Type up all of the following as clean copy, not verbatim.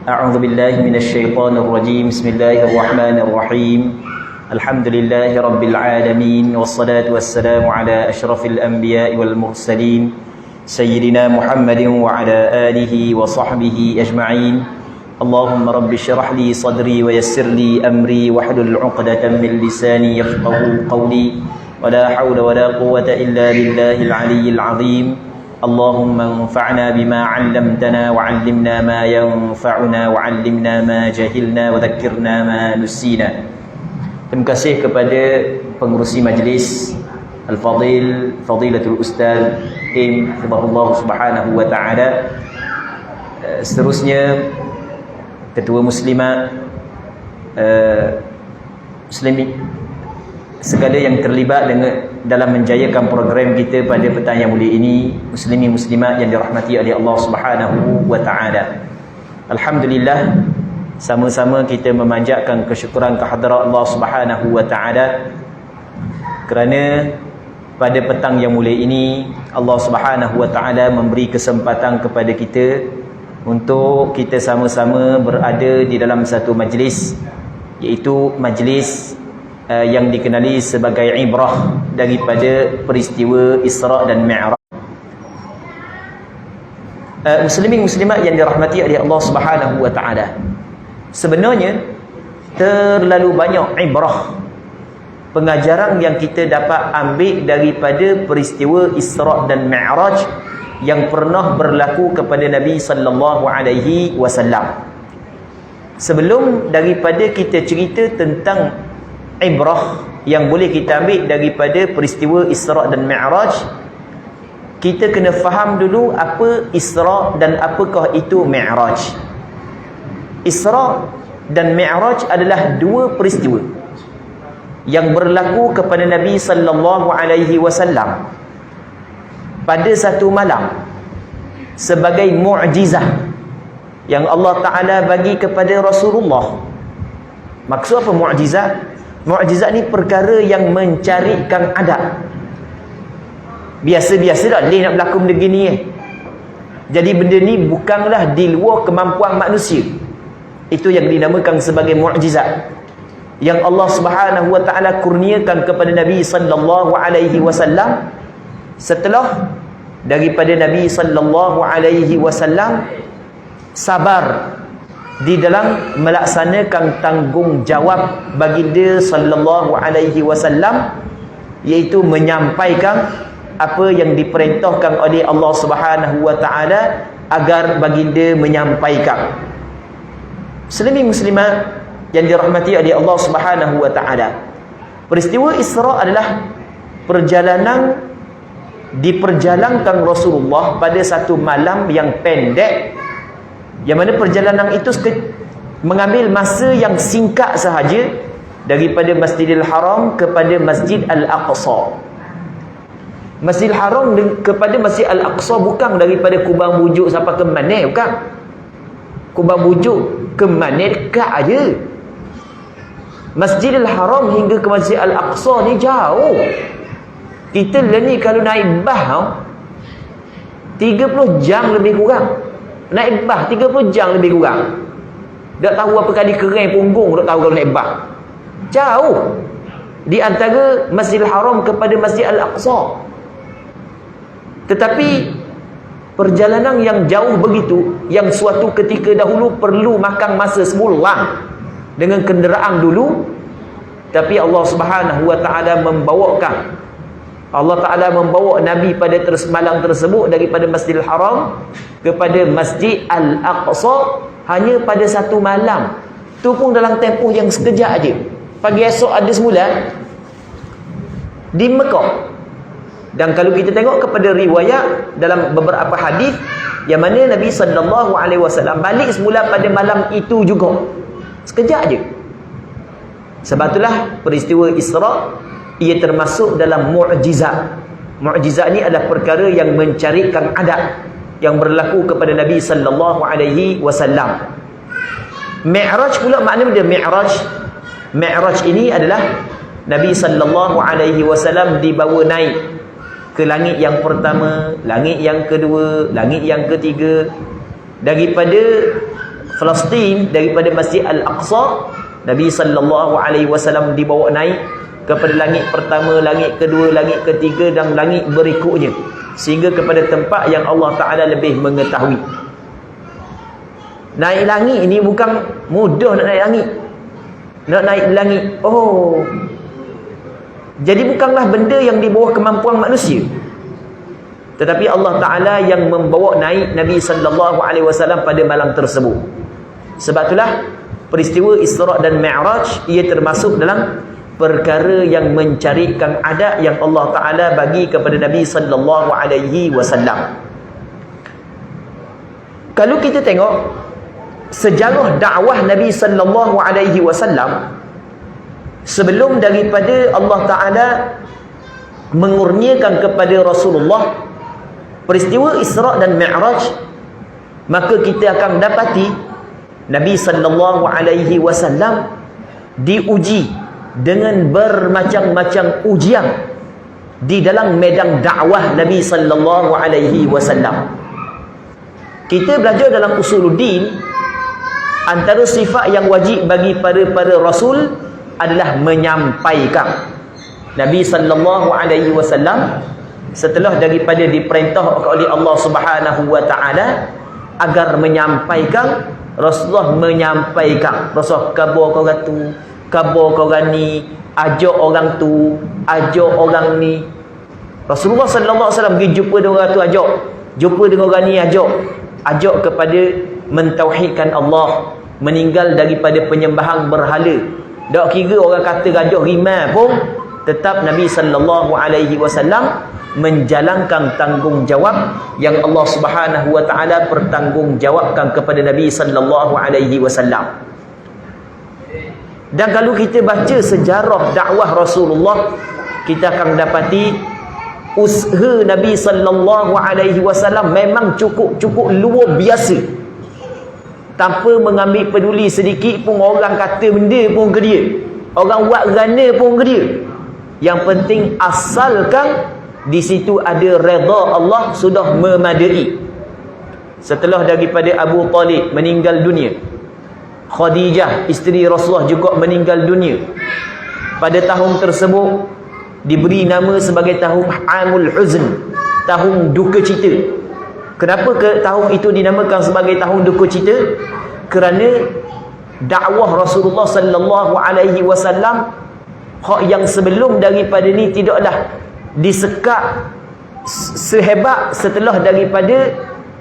أعوذ بالله من الشيطان الرجيم بسم الله الرحمن الرحيم الحمد لله رب العالمين والصلاة والسلام على أشرف الأنبياء والمرسلين سيدنا محمد وعلى آله وصحبه أجمعين اللهم رب اشرح لي صدري ويسر لي أمري واحلل عقدة من لساني يفقهوا قولي ولا حول ولا قوة إلا بالله العلي العظيم اللهم انفعنا بما علمتنا وعلمنا ما ينفعنا وعلمنا ما جهلنا وذكرنا ما نسينا. Terima kasih kepada pengerusi majlis Al-Fadil Fadilatul Ustaz Im Hafizahullah Subhanahu wa taala. Seterusnya ketua muslimat, muslimin, segala yang terlibat dalam menjayakan program kita pada petang yang mulia ini, muslimin muslimat yang dirahmati oleh Allah Subhanahu wa taala. Alhamdulillah, sama-sama kita memanjatkan kesyukuran kehadrat Allah Subhanahu wa taala kerana pada petang yang mulia ini Allah Subhanahu wa taala memberi kesempatan kepada kita untuk kita sama-sama berada di dalam satu majlis, iaitu majlis yang dikenali sebagai ibrah daripada peristiwa Isra' dan Mi'raj. Muslimin muslimat yang dirahmati oleh Allah Subhanahu wa taala, sebenarnya terlalu banyak ibrah, pengajaran yang kita dapat ambil daripada peristiwa Isra' dan Mi'raj yang pernah berlaku kepada Nabi sallallahu alaihi wasallam. Sebelum daripada kita cerita tentang ibrah yang boleh kita ambil daripada peristiwa Isra' dan Mi'raj, kita kena faham dulu apa Isra' dan apakah itu Mi'raj. Isra' dan Mi'raj adalah dua peristiwa yang berlaku kepada Nabi sallallahu alaihi wasallam pada satu malam sebagai mukjizah yang Allah Taala bagi kepada Rasulullah. Maksud apa mukjizat? Mukjizat ni perkara yang mencarikan adat. Biasa-biasa tak boleh nak berlaku benda gini. Jadi benda ni bukanlah di luar kemampuan manusia. Itu yang dinamakan sebagai mukjizat yang Allah Subhanahu wa taala kurniakan kepada Nabi sallallahu alaihi wasallam setelah daripada Nabi sallallahu alaihi wasallam sabar di dalam melaksanakan tanggungjawab baginda sallallahu alaihi wasallam, iaitu menyampaikan apa yang diperintahkan oleh Allah Subhanahu wa taala agar baginda menyampaikan. Muslimin muslimat yang dirahmati oleh Allah Subhanahu wa taala, peristiwa Isra' adalah perjalanan diperjalankan Rasulullah pada satu malam yang pendek, yang mana perjalanan itu mengambil masa yang singkat sahaja daripada Masjidil Haram kepada Masjid Al-Aqsa. Masjidil Haram kepada Masjid Al-Aqsa bukan daripada Kubang Bujuk sampai ke mana, bukan. Kubang Bujuk ke mana dekat aja. Masjidil Haram hingga ke Masjid Al-Aqsa ni jauh. Kita ni kalau naik bas 30 jam lebih kurang. Naik bas 30 jam lebih kurang. Tak tahu apa kali kering punggung, tak tahu kalau naik bas. Jauh di antara Masjidil Haram kepada Masjid Al-Aqsa. Tetapi perjalanan yang jauh begitu, yang suatu ketika dahulu perlu makan masa sebulan dengan kenderaan dulu, tapi Allah Subhanahu wa taala membawa Nabi pada malam tersebut daripada Masjidil Haram kepada Masjid Al-Aqsa hanya pada satu malam. Tu pun dalam tempoh yang sekejap aja. Pagi esok ada semula di Mekah. Dan kalau kita tengok kepada riwayat dalam beberapa hadis yang mana Nabi sallallahu alaihi wasallam balik semula pada malam itu juga. Sekejap aja. Sebab itulah peristiwa Isra' ia termasuk dalam mukjizat. Mukjizat ni adalah perkara yang mencarikan adat yang berlaku kepada Nabi sallallahu alaihi wasallam. Mi'raj pula makna dia Mi'raj. Mi'raj ini adalah Nabi sallallahu alaihi wasallam dibawa naik ke langit yang pertama, langit yang kedua, langit yang ketiga, daripada Palestin, daripada Masjid Al-Aqsa, Nabi SAW dibawa naik kepada langit pertama, langit kedua, langit ketiga dan langit berikutnya, sehingga kepada tempat yang Allah Ta'ala lebih mengetahui. Naik langit ini bukan mudah nak naik langit. Nak naik langit, jadi bukanlah benda yang di bawah kemampuan manusia, tetapi Allah Ta'ala yang membawa naik Nabi SAW pada malam tersebut. Sebab itulah peristiwa Isra' dan Mi'raj ia termasuk dalam perkara yang mencarikan adat yang Allah Ta'ala bagi kepada Nabi SAW. Kalau kita tengok sejarah dakwah Nabi SAW, sebelum daripada Allah Ta'ala mengurniakan kepada Rasulullah peristiwa Isra' dan Mi'raj, maka kita akan dapati Nabi SAW diuji dengan bermacam-macam ujian di dalam medan dakwah Nabi SAW. Kita belajar dalam Usuluddin, antara sifat yang wajib bagi para rasul adalah menyampaikan. Nabi SAW setelah daripada diperintah oleh Allah Subhanahu wa Ta'ala agar menyampaikan, Rasulullah menyampaikan. Rasul khabar korang tu, khabar korang ni, ajak orang tu, ajak orang ni. Rasulullah SAW pergi jumpa dengan orang tu, ajak, jumpa dengan orang ni, ajak kepada mentauhidkan Allah, meninggal daripada penyembahan berhala. Tak kira orang kata gajah rimai pun, tetap Nabi SAW menjalankan tanggungjawab yang Allah Subhanahu wa Ta'ala pertanggungjawabkan kepada Nabi SAW. Dan kalau kita baca sejarah dakwah Rasulullah, kita akan dapati usaha Nabi SAW memang cukup luar biasa, tanpa mengambil peduli sedikit pun orang kata benda pun ke dia, orang buat gana pun ke dia. Yang penting asalkan di situ ada redha Allah sudah memadai. Setelah daripada Abu Talib meninggal dunia, Khadijah isteri Rasulullah juga meninggal dunia. Pada tahun tersebut diberi nama sebagai tahun Amul Huzn, tahun duka cita. Kenapa ke tahun itu dinamakan sebagai tahun duka cita? Kerana dakwah Rasulullah SAW hak yang sebelum daripada ni tidaklah disekat sehebat setelah daripada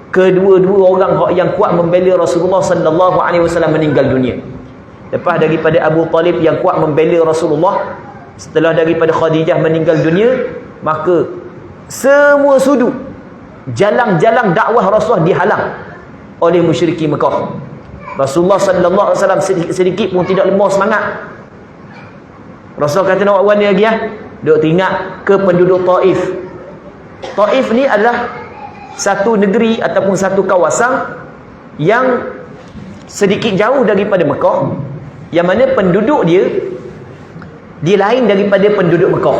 kedua-dua orang hak yang kuat membela Rasulullah SAW meninggal dunia. Lepas daripada Abu Talib yang kuat membela Rasulullah, setelah daripada Khadijah meninggal dunia, maka semua sudut jalan-jalan dakwah Rasulullah dihalang oleh musyrikin Mekah. Rasulullah SAW sedikit pun tidak lemah semangat. Rasulullah kata nak buat ni lagi duk teringat ke penduduk Taif. Taif ni adalah satu negeri ataupun satu kawasan yang sedikit jauh daripada Mekah, yang mana penduduk dia lain daripada penduduk Mekah.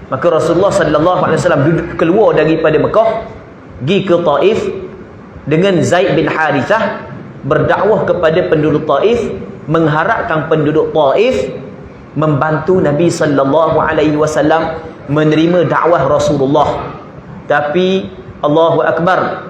Maka Rasulullah SAW keluar daripada Mekah, pergi ke Taif dengan Zaid bin Harithah, berdakwah kepada penduduk Taif, mengharapkan penduduk Taif membantu Nabi SAW menerima dakwah Rasulullah. Tapi Allahu Akbar,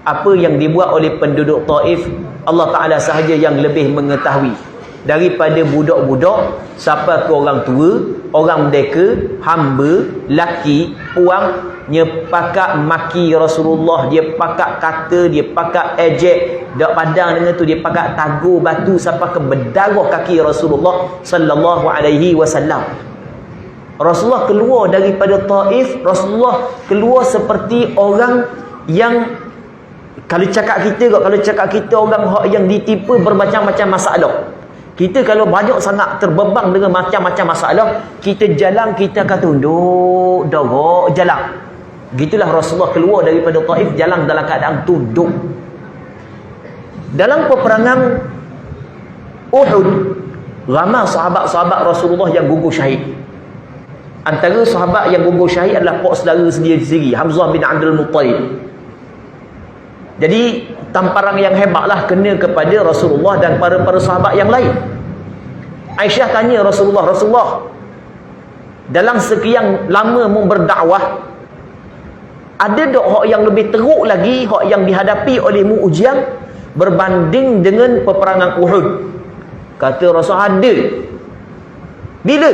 apa yang dibuat oleh penduduk Taif, Allah Ta'ala sahaja yang lebih mengetahui. Daripada budak-budak sampai ke orang tua, orang merdeka, hamba, laki, puang, dia pakat maki Rasulullah, dia pakat kata, dia pakat ejek, tak pandang dengan tu, dia pakat tagur batu sampai ke berdarah kaki Rasulullah SAW. Rasulullah keluar daripada Taif, Rasulullah keluar seperti orang yang, kalau cakap kita orang yang ditimpa bermacam-macam masalah. Kita kalau banyak sangat terbebang dengan macam-macam masalah, kita jalan, kita akan tunduk, dorok, jalan. Gitulah Rasulullah keluar daripada Taif, jalan dalam keadaan tunduk. Dalam peperangan Uhud, ramai sahabat-sahabat Rasulullah yang gugur syahid. Antara sahabat yang gugur syahid adalah pak saudara sendiri, Hamzah bin Abdul Muttalib. Jadi tamparan yang hebatlah kena kepada Rasulullah dan para sahabat yang lain. Aisyah tanya Rasulullah, dalam sekian lama mu berdakwah, ada tak hak yang lebih teruk lagi, hak yang dihadapi olehmu ujian berbanding dengan peperangan Uhud? Kata Rasul, ada. Bila?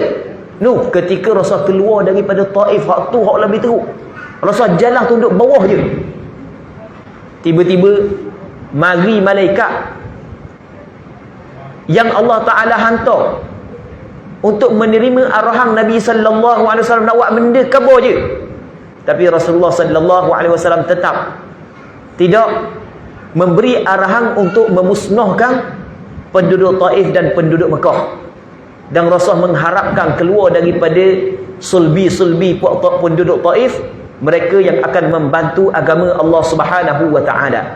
Ketika Rasul keluar daripada Taif, hak tu hak lebih teruk. Rasul jalan tunduk bawah je. Tiba-tiba mari malaikat yang Allah Ta'ala hantar untuk menerima arahan Nabi sallallahu alaihi wasallam nak buat benda kabur je. Tapi Rasulullah sallallahu alaihi wasallam tetap tidak memberi arahan untuk memusnahkan penduduk Taif dan penduduk Mekah. Dan Rasul mengharapkan keluar daripada sulbi-sulbi penduduk Taif mereka yang akan membantu agama Allah Subhanahu wa taala.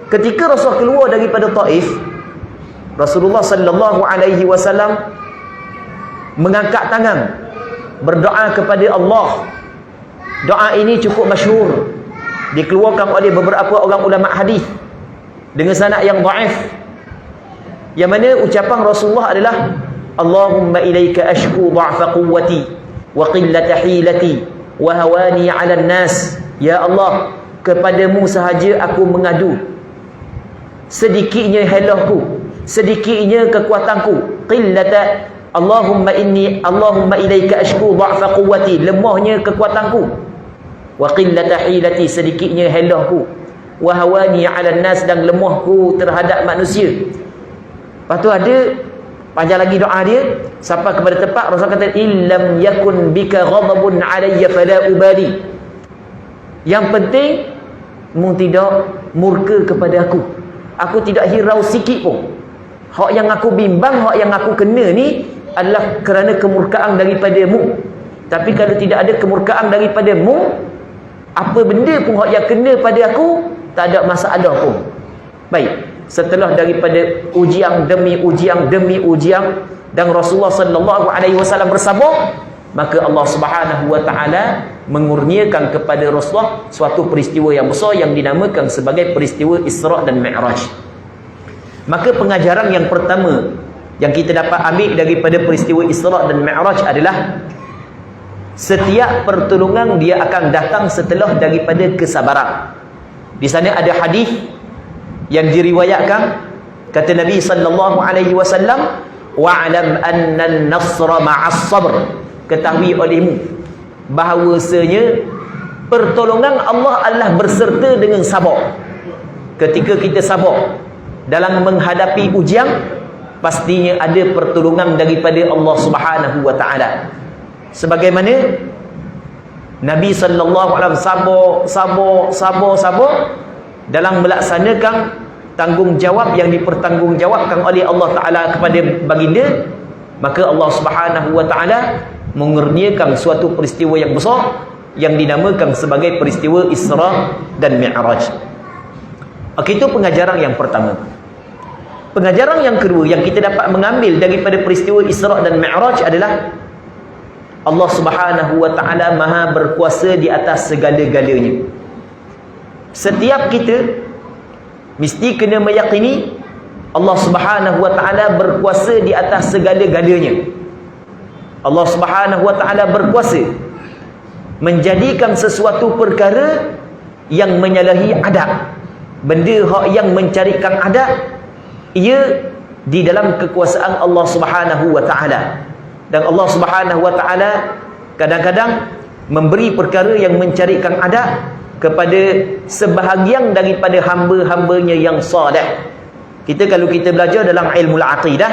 Ketika Rasul keluar daripada Taif, Rasulullah sallallahu alaihi wasallam mengangkat tangan berdoa kepada Allah. Doa ini cukup masyhur, dikeluarkan oleh beberapa orang ulama hadis dengan sanad yang dhaif, yang mana ucapan Rasulullah adalah Allahumma ilaika ashku dha'fa quwwati wa qillata hilati wa hawani 'ala an-nas. Ya Allah, kepadamu sahaja aku mengadu, sedikitnya helahku, sedikitnya kekuatanku. Qillata Allahumma ilaika ashku dha'fa quwwati, lemahnya kekuatanku. Wa qillata hilati, sedikitnya helahku. Wa hawani 'ala an-nas, dan lemahku terhadap manusia. Lepas tu ada panjang lagi doa dia sampai kepada tempat Rasul kata illam yakun bika ghadabun alayya fala ubali. Yang penting mu tidak murka kepada aku. Aku tidak hirau sikit pun. Hak yang aku bimbang, hak yang aku kena ni adalah kerana kemurkaan daripadamu. Tapi kalau tidak ada kemurkaan daripadamu, apa benda pun hak yang kena pada aku, tak ada masalah pun. Baik, setelah daripada ujian demi ujian demi ujian dan Rasulullah sallallahu alaihi wasallam bersabar, maka Allah Subhanahu wa taala mengurniakan kepada Rasulullah suatu peristiwa yang besar yang dinamakan sebagai peristiwa Isra' dan Mi'raj. Maka pengajaran yang pertama yang kita dapat ambil daripada peristiwa Isra' dan Mi'raj adalah setiap pertolongan dia akan datang setelah daripada kesabaran. Di sana ada hadis yang diriwayatkan, kata Nabi sallallahu alaihi wasallam, wa'lam anna an-nasra ma'as sabr, ketahui olehmu bahawasanya pertolongan Allah adalah berserta dengan sabar. Ketika kita sabar dalam menghadapi ujian, pastinya ada pertolongan daripada Allah Subhanahu wa taala. Sebagaimana Nabi sallallahu alaihi wasallam sabar dalam melaksanakan tanggungjawab yang dipertanggungjawabkan oleh Allah Ta'ala kepada baginda, maka Allah Subhanahu wa ta'ala mengurniakan suatu peristiwa yang besar yang dinamakan sebagai peristiwa Isra' dan Mi'raj. Okey, itu pengajaran yang pertama. Pengajaran yang kedua yang kita dapat mengambil daripada peristiwa Isra' dan Mi'raj adalah Allah Subhanahu wa ta'ala maha berkuasa di atas segala-galanya. Setiap kita mesti kena meyakini Allah Subhanahu wa ta'ala berkuasa di atas segala-galanya. Allah Subhanahu wa ta'ala berkuasa menjadikan sesuatu perkara yang menyalahi adat, benda hak yang mencarikan adat, ia di dalam kekuasaan Allah Subhanahu wa ta'ala. Dan Allah Subhanahu wa ta'ala kadang-kadang memberi perkara yang mencarikan adat kepada sebahagian daripada hamba-hambanya yang salih. Kalau kita belajar dalam ilmu al-aqidah,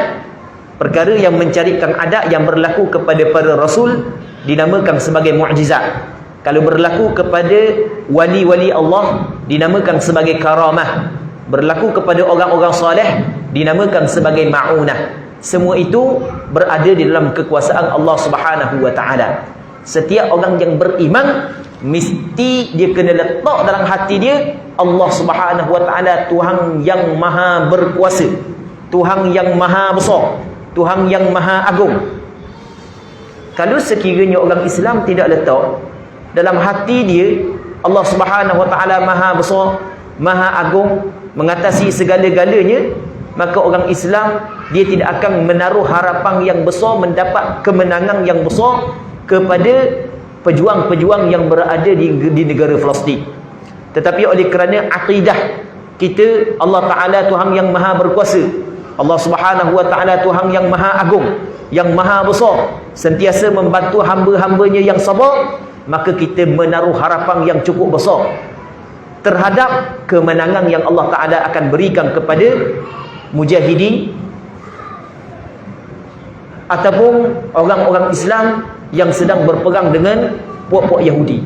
perkara yang mencarikan adat yang berlaku kepada para rasul dinamakan sebagai mukjizat. Kalau berlaku kepada wali-wali Allah dinamakan sebagai karamah. Berlaku kepada orang-orang salih dinamakan sebagai ma'unah. Semua itu berada di dalam kekuasaan Allah Subhanahu wa ta'ala. Setiap orang yang beriman mesti dia kena letak dalam hati dia Allah Subhanahu wa ta'ala Tuhan yang maha berkuasa, Tuhan yang maha besar, Tuhan yang maha agung. Kalau sekiranya orang Islam tidak letak dalam hati dia Allah Subhanahu wa ta'ala maha besar, Maha Agung, mengatasi segala-galanya, maka orang Islam dia tidak akan menaruh harapan yang besar mendapat kemenangan yang besar kepada pejuang-pejuang yang berada di negara Palestin. Tetapi oleh kerana akidah kita, Allah Ta'ala Tuhan yang maha berkuasa, Allah Subhanahu Wa Ta'ala Tuhan yang maha agung, yang maha besar, sentiasa membantu hamba-hambanya yang sabar, maka kita menaruh harapan yang cukup besar terhadap kemenangan yang Allah Ta'ala akan berikan kepada mujahidin ataupun orang-orang Islam yang sedang berperang dengan puak-puak Yahudi.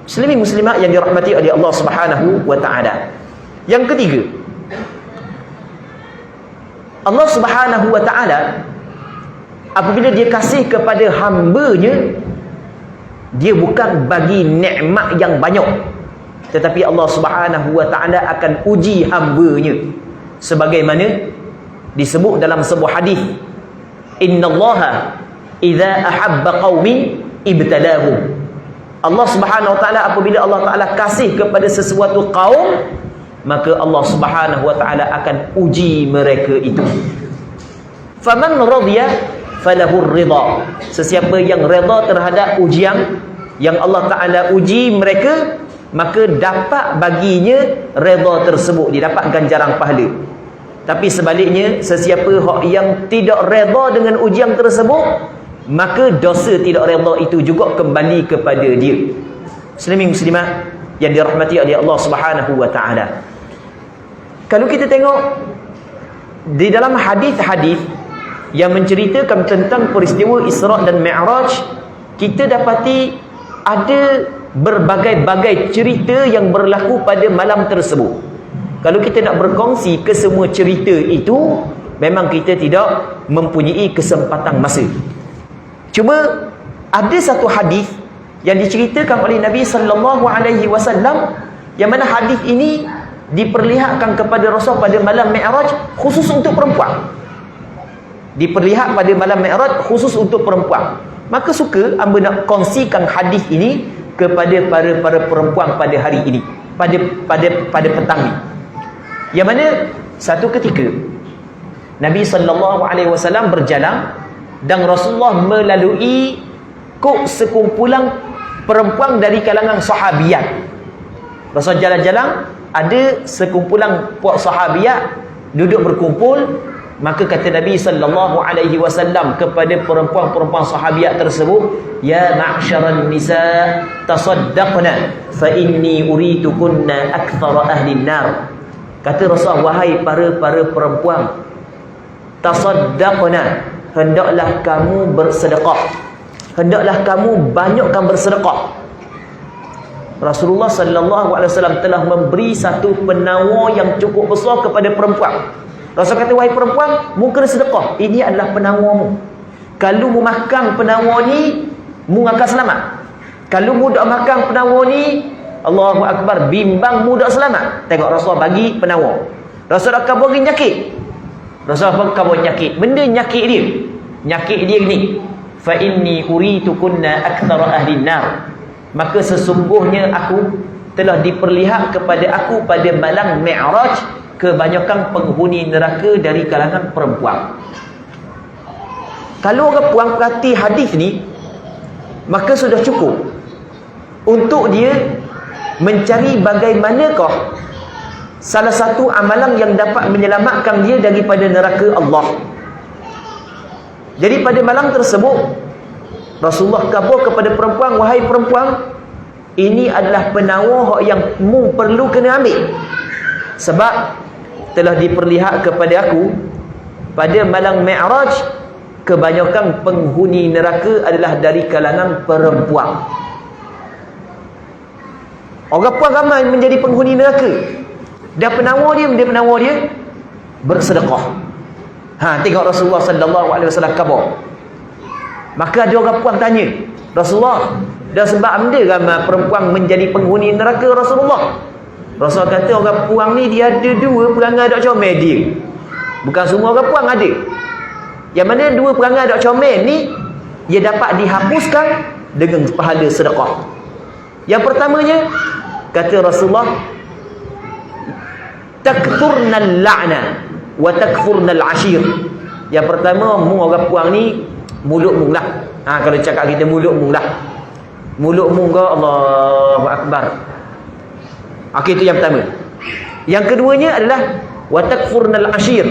Muslimin muslimat yang dirahmati oleh Allah Subhanahu Wa Ta'ala. Yang ketiga, Allah Subhanahu Wa Ta'ala apabila dia kasih kepada hamba-Nya, dia bukan bagi nikmat yang banyak, tetapi Allah Subhanahu Wa Ta'ala akan uji hamba-Nya sebagaimana disebut dalam sebuah hadis, innallaha idza ahabba qaumin ibtalahum. Allah Subhanahu Wa Ta'ala apabila Allah Ta'ala kasih kepada sesuatu kaum, maka Allah Subhanahu Wa Ta'ala akan uji mereka itu. Faman radiya falahu ridha. Sesiapa yang redha terhadap ujian yang Allah Ta'ala uji mereka, maka dapat baginya redha tersebut, dia dapat ganjaran pahala. Tapi sebaliknya, sesiapa yang tidak redha dengan ujian tersebut, maka dosa tidak redha itu juga kembali kepada dia. Muslimin muslimat yang dirahmati oleh Allah Subhanahu Wa Ta'ala, kalau kita tengok di dalam hadis-hadis yang menceritakan tentang peristiwa Isra' dan Mi'raj, kita dapati ada berbagai-bagai cerita yang berlaku pada malam tersebut. Kalau kita nak berkongsi ke semua cerita itu, memang kita tidak mempunyai kesempatan masa. Cuma ada satu hadis yang diceritakan oleh Nabi sallallahu alaihi wasallam, yang mana hadis ini diperlihatkan kepada Rasul pada malam Mi'raj khusus untuk perempuan. Diperlihat pada malam Mi'raj khusus untuk perempuan. Maka suka hamba nak kongsikan hadis ini kepada para perempuan pada hari ini, pada petang ni. Yang mana satu ketika Nabi sallallahu alaihi wasallam berjalan dan Rasulullah melalui sekumpulan perempuan dari kalangan sahabiat. Rasul jalan-jalan, ada sekumpulan puak sahabiat duduk berkumpul, maka kata Nabi sallallahu alaihi wasallam kepada perempuan-perempuan sahabiat tersebut, ya ma'syaran nisa tasaddaqna fa inni uritukunna akthara ahli nar. Kata Rasul, wahai para perempuan, tasaddaqna, hendaklah kamu bersedekah, hendaklah kamu banyakkan bersedekah. Rasulullah sallallahu alaihi wasallam telah memberi satu penawar yang cukup besar kepada perempuan. Rasul kata, wahai perempuan, mu kena sedekah. Ini adalah penawarmu. Kalau mu makan penawar ni, mu akan selamat. Kalau mu tak makan penawar ni, Allahu Akbar, bimbang mu tak selamat. Tengok Rasul bagi penawar. Rasul akan bagi nyakit. Rasul akan bagi nyakit. Benda nyakit dia. Nyakit dia ni, fa inni uritukunna aktsara ahli nar. Maka sesungguhnya aku telah diperlihat kepada aku pada malam Mi'raj kebanyakan penghuni neraka dari kalangan perempuan. Kalau orang puan perhati hadis ni, maka sudah cukup untuk dia mencari bagaimanakah salah satu amalan yang dapat menyelamatkan dia daripada neraka Allah. Jadi pada malam tersebut, Rasulullah khabar kepada perempuan, wahai perempuan, ini adalah penawar yang mu perlu kena ambil. Sebab telah diperlihat kepada aku pada malam Mi'raj, kebanyakan penghuni neraka adalah dari kalangan perempuan. Orang puan ramai menjadi penghuni neraka. Dan penawar dia bersedekah. Tengok Rasulullah sallallahu alaihi wasallam khabar. Maka ada orang puan tanya, Rasulullah, dah sebab benda ramai perempuan menjadi penghuni neraka Rasulullah? Rasul kata, orang puan ni dia ada dua perangai dok comel dia. Bukan semua orang puan ada. Yang mana dua perangai dok comel ni, dia dapat dihapuskan dengan pahala sedekah. Yang pertamanya, kata Rasulullah, takfurnal la'na wa takfurnal ashir. Yang pertama, mu orang puang ni mulut mung lah. Kalau cakap kita mulut mung lah. Mulut mung ke Allahu akbar. Itu yang pertama. Yang keduanya adalah wa takfurnal ashir.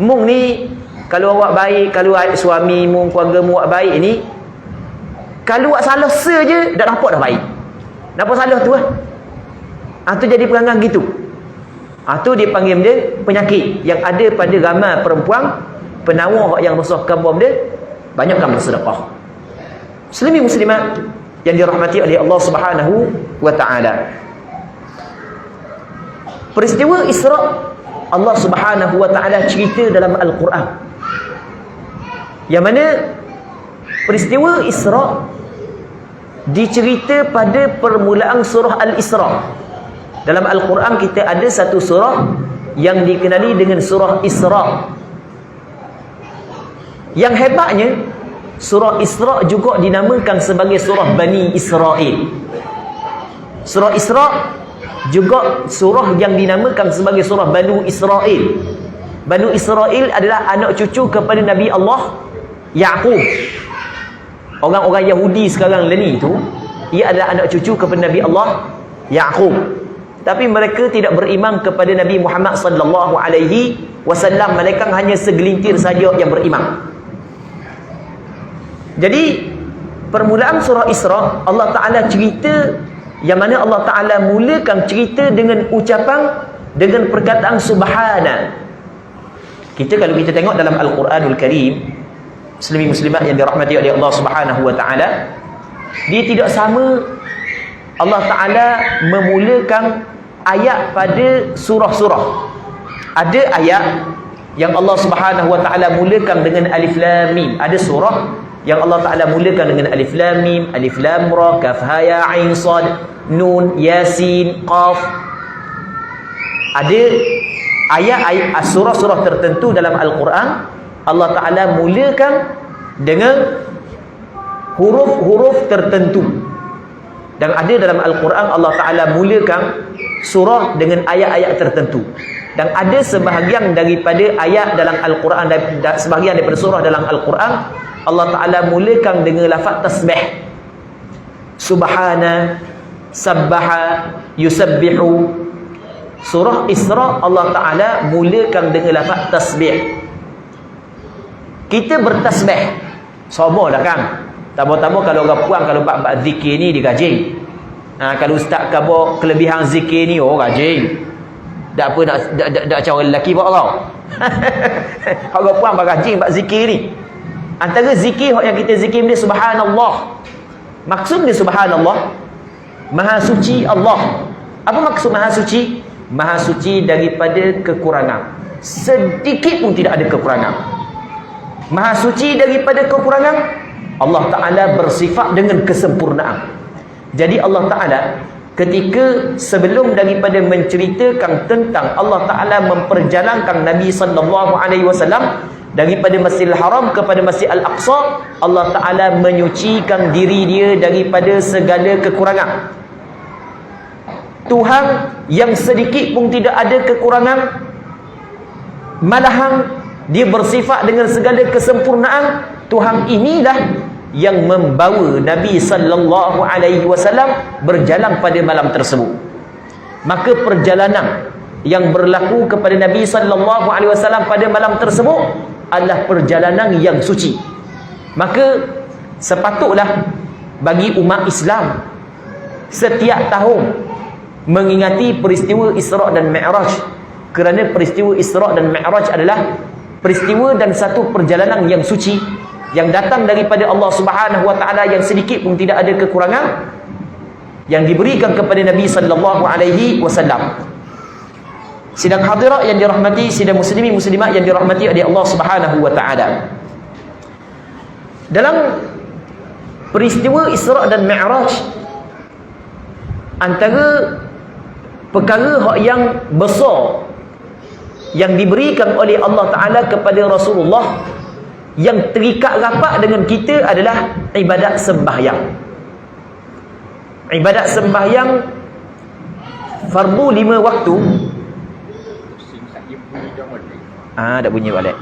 Mung ni kalau awak baik, kalau suami mu, keluarga mu awak baik ni, kalau awak salah saja dah nampak dah baik. Nampak salah tu lah. Tu jadi perangai gitu. Tu dia panggil dia penyakit yang ada pada ramai perempuan penawar yang rosahkan bom dia, banyakkan bersedekah. Muslimin muslimat yang dirahmati oleh Allah Subhanahu wa taala. Peristiwa Isra Allah Subhanahu wa taala cerita dalam Al-Quran. Yang mana peristiwa Isra dicerita pada permulaan surah Al-Isra. Dalam Al-Quran kita ada satu surah yang dikenali dengan surah Isra. Yang hebatnya, surah Isra juga dinamakan sebagai surah Bani Israel. Surah Isra juga surah yang dinamakan sebagai surah Banu Israel. Banu Israel adalah anak cucu kepada Nabi Allah Yaqub. Orang-orang Yahudi sekarang ni tu, ia adalah anak cucu kepada Nabi Allah Yaqub. Tapi mereka tidak beriman kepada Nabi Muhammad sallallahu alaihi wasallam. Mereka hanya segelintir saja yang beriman. Jadi permulaan surah Isra, Allah Ta'ala cerita, yang mana Allah Ta'ala mulakan cerita dengan ucapan, dengan perkataan subhana. Kalau kita tengok dalam Al-Quranul Karim, muslimin muslimat yang dirahmati oleh Allah Subhanahu wa taala, dia tidak sama Allah Ta'ala memulakan ayat pada surah-surah. Ada ayat yang Allah Subhanahu wa taala mulakan dengan alif lam mim. Ada surah yang Allah Ta'ala mulakan dengan alif lam mim, alif lam ra, kaf ha ya ain sad, nun, yasin, qaf. Ada ayat-ayat surah-surah tertentu dalam Al-Quran Allah Ta'ala mulakan dengan huruf-huruf tertentu. Dan ada dalam Al-Quran Allah Ta'ala mulakan surah dengan ayat-ayat tertentu. Dan ada sebahagian daripada ayat dalam Al-Quran, sebahagian daripada surah dalam Al-Quran Allah Ta'ala mulakan dengan lafaz tasbih. Subhana, sabbaha, yusabbihu. Surah Isra Allah Ta'ala mulakan dengan lafaz tasbih. Kita bertasbih sama dah kan. Tambah-tambah kalau orang puang, kalau bab zikir ni dia gajing. Kalau ustaz khabar kelebihan zikir ni, gajing. Tak apa nak cara lelaki buat orang. Orang puang bergajing bab zikir ni. Antara zikir yang kita zikir dia subhanallah. Maksud dia subhanallah, maha suci Allah. Apa maksud maha suci? Maha suci daripada kekurangan. Sedikit pun tidak ada kekurangan. Maha suci daripada kekurangan. Allah Ta'ala bersifat dengan kesempurnaan. Jadi Allah Ta'ala ketika sebelum daripada menceritakan tentang Allah Ta'ala memperjalankan Nabi SAW daripada Masjidil Haram kepada Masjid Al-Aqsa, Allah Ta'ala menyucikan diri dia daripada segala kekurangan. Tuhan yang sedikit pun tidak ada kekurangan, malahan dia bersifat dengan segala kesempurnaan. Tuhan inilah yang membawa Nabi sallallahu alaihi wasallam berjalan pada malam tersebut. Maka perjalanan yang berlaku kepada Nabi sallallahu alaihi wasallam pada malam tersebut adalah perjalanan yang suci. Maka sepatutlah bagi umat Islam setiap tahun mengingati peristiwa Isra' dan Mi'raj, kerana peristiwa Isra' dan Mi'raj adalah peristiwa dan satu perjalanan yang suci yang datang daripada Allah Subhanahu wa taala, yang sedikit pun tidak ada kekurangan yang diberikan kepada Nabi sallallahu alaihi wasallam. Sidang hadirat yang dirahmati, sidang muslimin muslimat yang dirahmati oleh Allah Subhanahu wa taala. Dalam peristiwa Isra' dan Mi'raj, antara perkara yang besar yang diberikan oleh Allah Ta'ala kepada Rasulullah yang terikat rapat dengan kita adalah ibadat sembahyang. Ibadat sembahyang fardu 5 waktu Tak bunyi balik.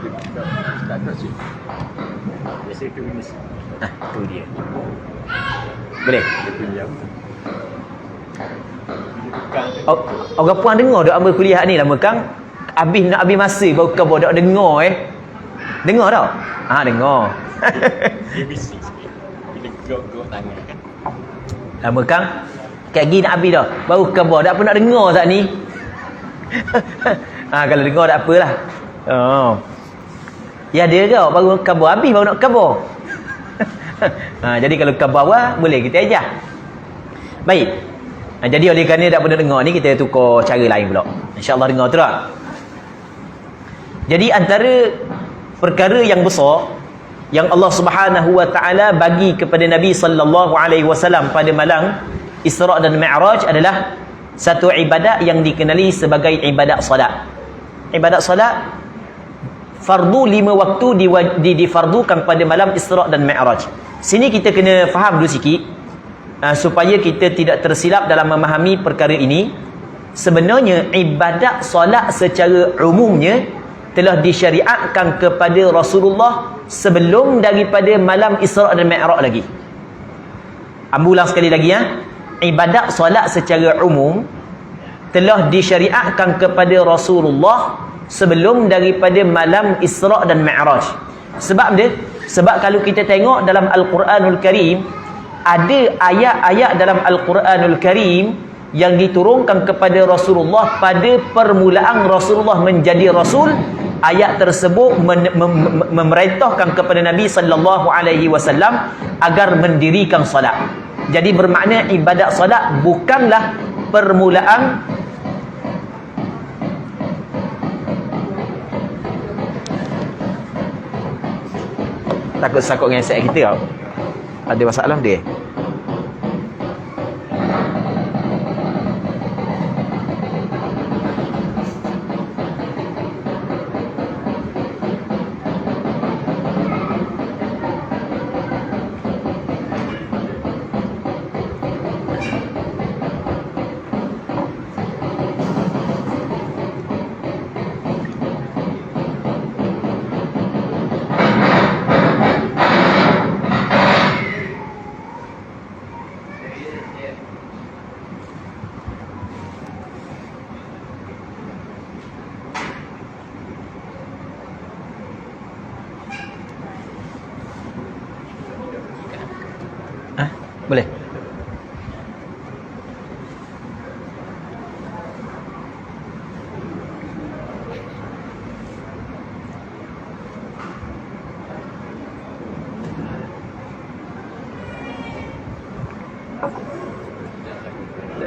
Biasa itu minus. Tu dia. Boleh? Orang puan dengar dok ambil kuliah ni lama Kang. Nak habis masa baru kau dok dengar Dengar tak? Dengar. Dia bising sikit. Bila gerak tangan kan. Lama Kang. Kayak gini nak habis dah. Baru kau dak apa nak dengar tak ni? Kalau dengar tak apalah. Ya dia ke baru kau habis baru nak kau. Jadi kalau kau bawah boleh kita ajar. Baik. Jadi oleh kerana tak pernah dengar ni, kita tukar cara lain pula. InsyaAllah dengar tu tak? Jadi antara perkara yang besar yang Allah Subhanahu wa taala bagi kepada Nabi sallallahu alaihi wasallam pada malam Isra' dan Mi'raj adalah satu ibadat yang dikenali sebagai ibadat solat. Ibadat solat fardu 5 waktu difardukan pada malam Isra' dan Mi'raj. Sini kita kena faham dulu sikit supaya kita tidak tersilap dalam memahami perkara ini. Sebenarnya ibadat solat secara umumnya telah disyariatkan kepada Rasulullah sebelum daripada malam Isra' dan Mi'raj lagi. Ulang sekali lagi ibadat solat secara umum telah disyariatkan kepada Rasulullah sebelum daripada malam Isra' dan Mi'raj. Sebab kalau kita tengok dalam Al-Quranul Karim, ada ayat-ayat dalam Al-Quranul Karim yang diturunkan kepada Rasulullah pada permulaan Rasulullah menjadi Rasul. Ayat tersebut memerintahkan kepada Nabi sallallahu alaihi wasallam agar mendirikan solat. Jadi bermakna ibadat solat bukanlah permulaan takut sakut dengan set kita tau. Ada masalah dia. Boleh.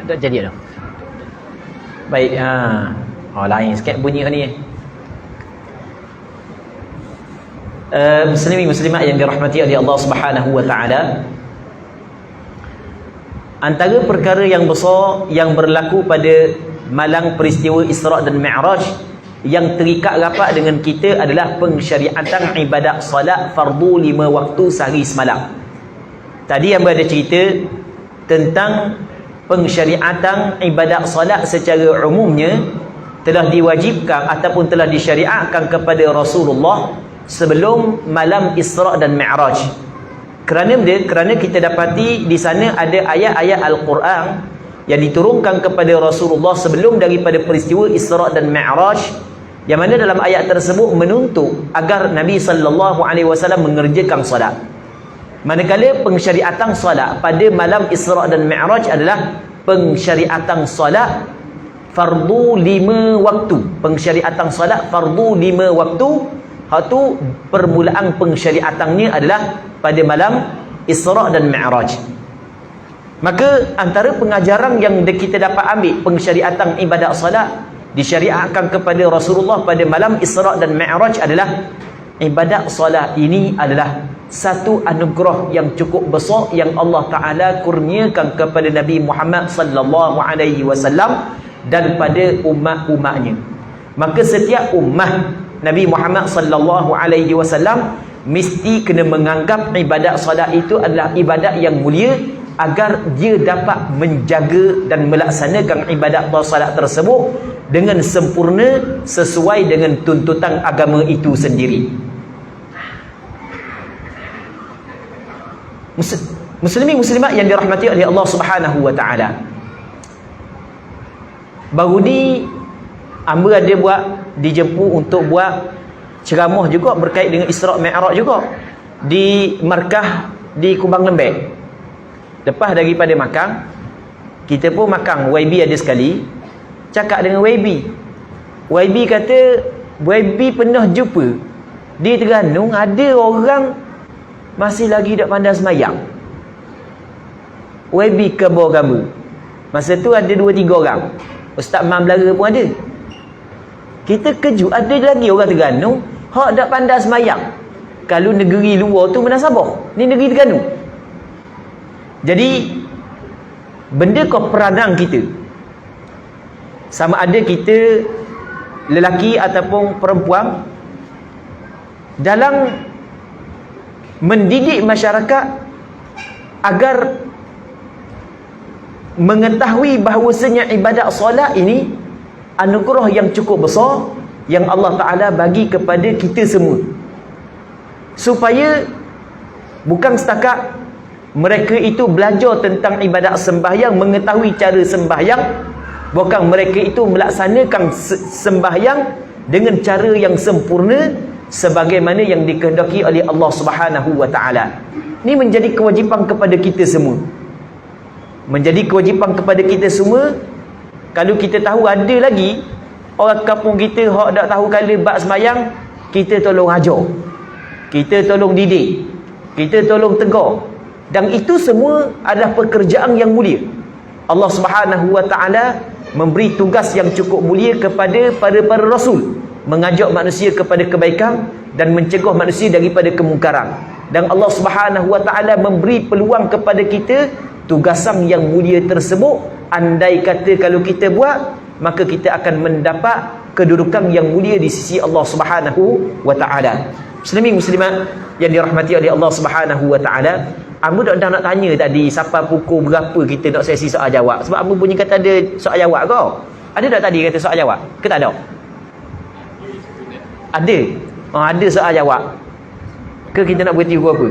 Dah jadi dah. Baik, lain sikit bunyi ni. Muslimin muslimat yang dirahmati oleh Allah Subhanahu wa taala, antara perkara yang besar yang berlaku pada malam peristiwa Isra' dan Mi'raj yang terikat rapat dengan kita adalah pensyariatan ibadat solat fardu 5 waktu sehari semalam. Tadi yang berada cerita tentang pensyariatan ibadat solat secara umumnya telah diwajibkan ataupun telah disyariatkan kepada Rasulullah sebelum malam Isra' dan Mi'raj. Kerana kita dapati di sana ada ayat-ayat Al-Quran yang diturunkan kepada Rasulullah sebelum daripada peristiwa Isra' dan Mi'raj, yang mana dalam ayat tersebut menuntut agar Nabi sallallahu alaihi wasallam mengerjakan solat. Manakala pensyariatan solat pada malam Isra' dan Mi'raj adalah pensyariatan solat fardu 5 waktu. Pensyariatan solat fardu 5 waktu. Itu permulaan pensyariatannya adalah pada malam Isra' dan Mi'raj. Maka antara pengajaran yang kita dapat ambil pensyariatan ibadat solat disyariatkan kepada Rasulullah pada malam Isra' dan Mi'raj adalah ibadat solat ini adalah satu anugerah yang cukup besar yang Allah Ta'ala kurniakan kepada Nabi Muhammad sallallahu alaihi wasallam dan pada umat-umatnya. Maka setiap ummah Nabi Muhammad sallallahu alaihi wasallam mesti kena menganggap ibadat solat itu adalah ibadat yang mulia agar dia dapat menjaga dan melaksanakan ibadat solat tersebut dengan sempurna sesuai dengan tuntutan agama itu sendiri. Muslimin muslimat yang dirahmati oleh Allah Subhanahu wa taala. Baru ni hamba ada buat dijemput untuk buat ceramah juga berkait dengan Isra' Mi'raj juga di markah di Kubang Lembek. Lepas daripada makan, kita pun makan. YB ada sekali cakap dengan YB. YB kata YB pernah jumpa di Terengganu ada orang masih lagi tak pandai semayang. YB ke bawah gambar. Masa tu ada 2-3 orang. Ustaz Mam Belara pun ada. Kita kejut ada lagi orang Terengganu hak tak pandai semayang. Kalau negeri luar tu mana Sabah, ni negeri Terengganu. Jadi benda kau peranan kita, sama ada kita lelaki ataupun perempuan, dalam mendidik masyarakat agar mengetahui bahawasanya ibadat solat ini anugerah yang cukup besar yang Allah Ta'ala bagi kepada kita semua, supaya bukan setakat mereka itu belajar tentang ibadat sembahyang, mengetahui cara sembahyang, bukan mereka itu melaksanakan sembahyang dengan cara yang sempurna sebagaimana yang dikehendaki oleh Allah Subhanahu wa taala. Ini menjadi kewajipan kepada kita semua. Menjadi kewajipan kepada kita semua. Kalau kita tahu ada lagi orang kampung kita hak tak tahu kala bab sembahyang, kita tolong ajar. Kita tolong didik. Kita tolong tegur. Dan itu semua adalah pekerjaan yang mulia. Allah Subhanahu wa taala memberi tugas yang cukup mulia kepada para rasul, mengajak manusia kepada kebaikan dan mencegah manusia daripada kemungkaran. Dan Allah Subhanahu wa taala memberi peluang kepada kita tugasan yang mulia tersebut. Andai kata kalau kita buat, maka kita akan mendapat kedudukan yang mulia di sisi Allah Subhanahu wa taala. Muslimin muslimat yang dirahmati oleh Allah Subhanahu wa taala, Ambo dah nak tanya tadi sampai pukul berapa kita nak sesi soal jawab. Sebab Ambo punya kata ada soal jawab ke? Ada tak tadi kata soal jawab? Ke tak ada? Ada. Oh, ada soal jawab. Ke kita nak berhenti pukul apa?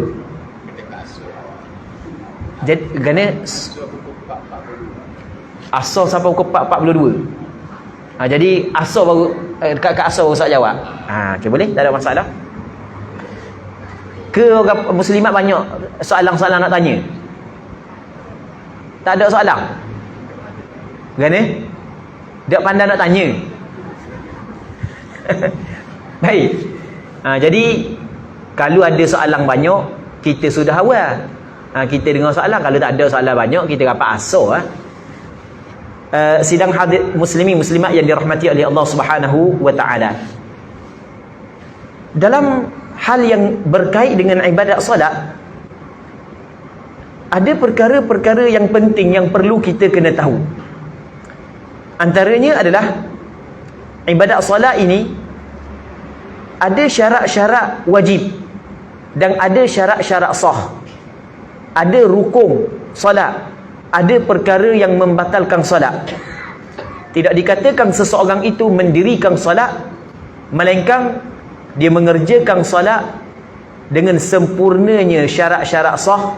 Jadi kerana asal sampai pukul 4.42. Jadi asal baru dekat asal baru soal jawab. Okey, boleh? Tak ada masalah. Ke orang muslimat banyak soalan-soalan nak tanya? Tak ada soalan? Kerana dia pandai nak tanya. Baik. Jadi kalau ada soalan banyak, kita sudah awal. Kita dengar soalan. Kalau tak ada soalan banyak, kita rapat asal. Sidang hadir muslimin muslimat yang dirahmati oleh Allah Subhanahu wa taala. Dalam hal yang berkait dengan ibadat solat, ada perkara-perkara yang penting yang perlu kita kena tahu. Antaranya adalah ibadat solat ini ada syarat-syarat wajib dan ada syarat-syarat sah. Ada rukun solat, ada perkara yang membatalkan solat. Tidak dikatakan seseorang itu mendirikan solat, melainkan dia mengerjakan solat dengan sempurnanya syarat-syarat sah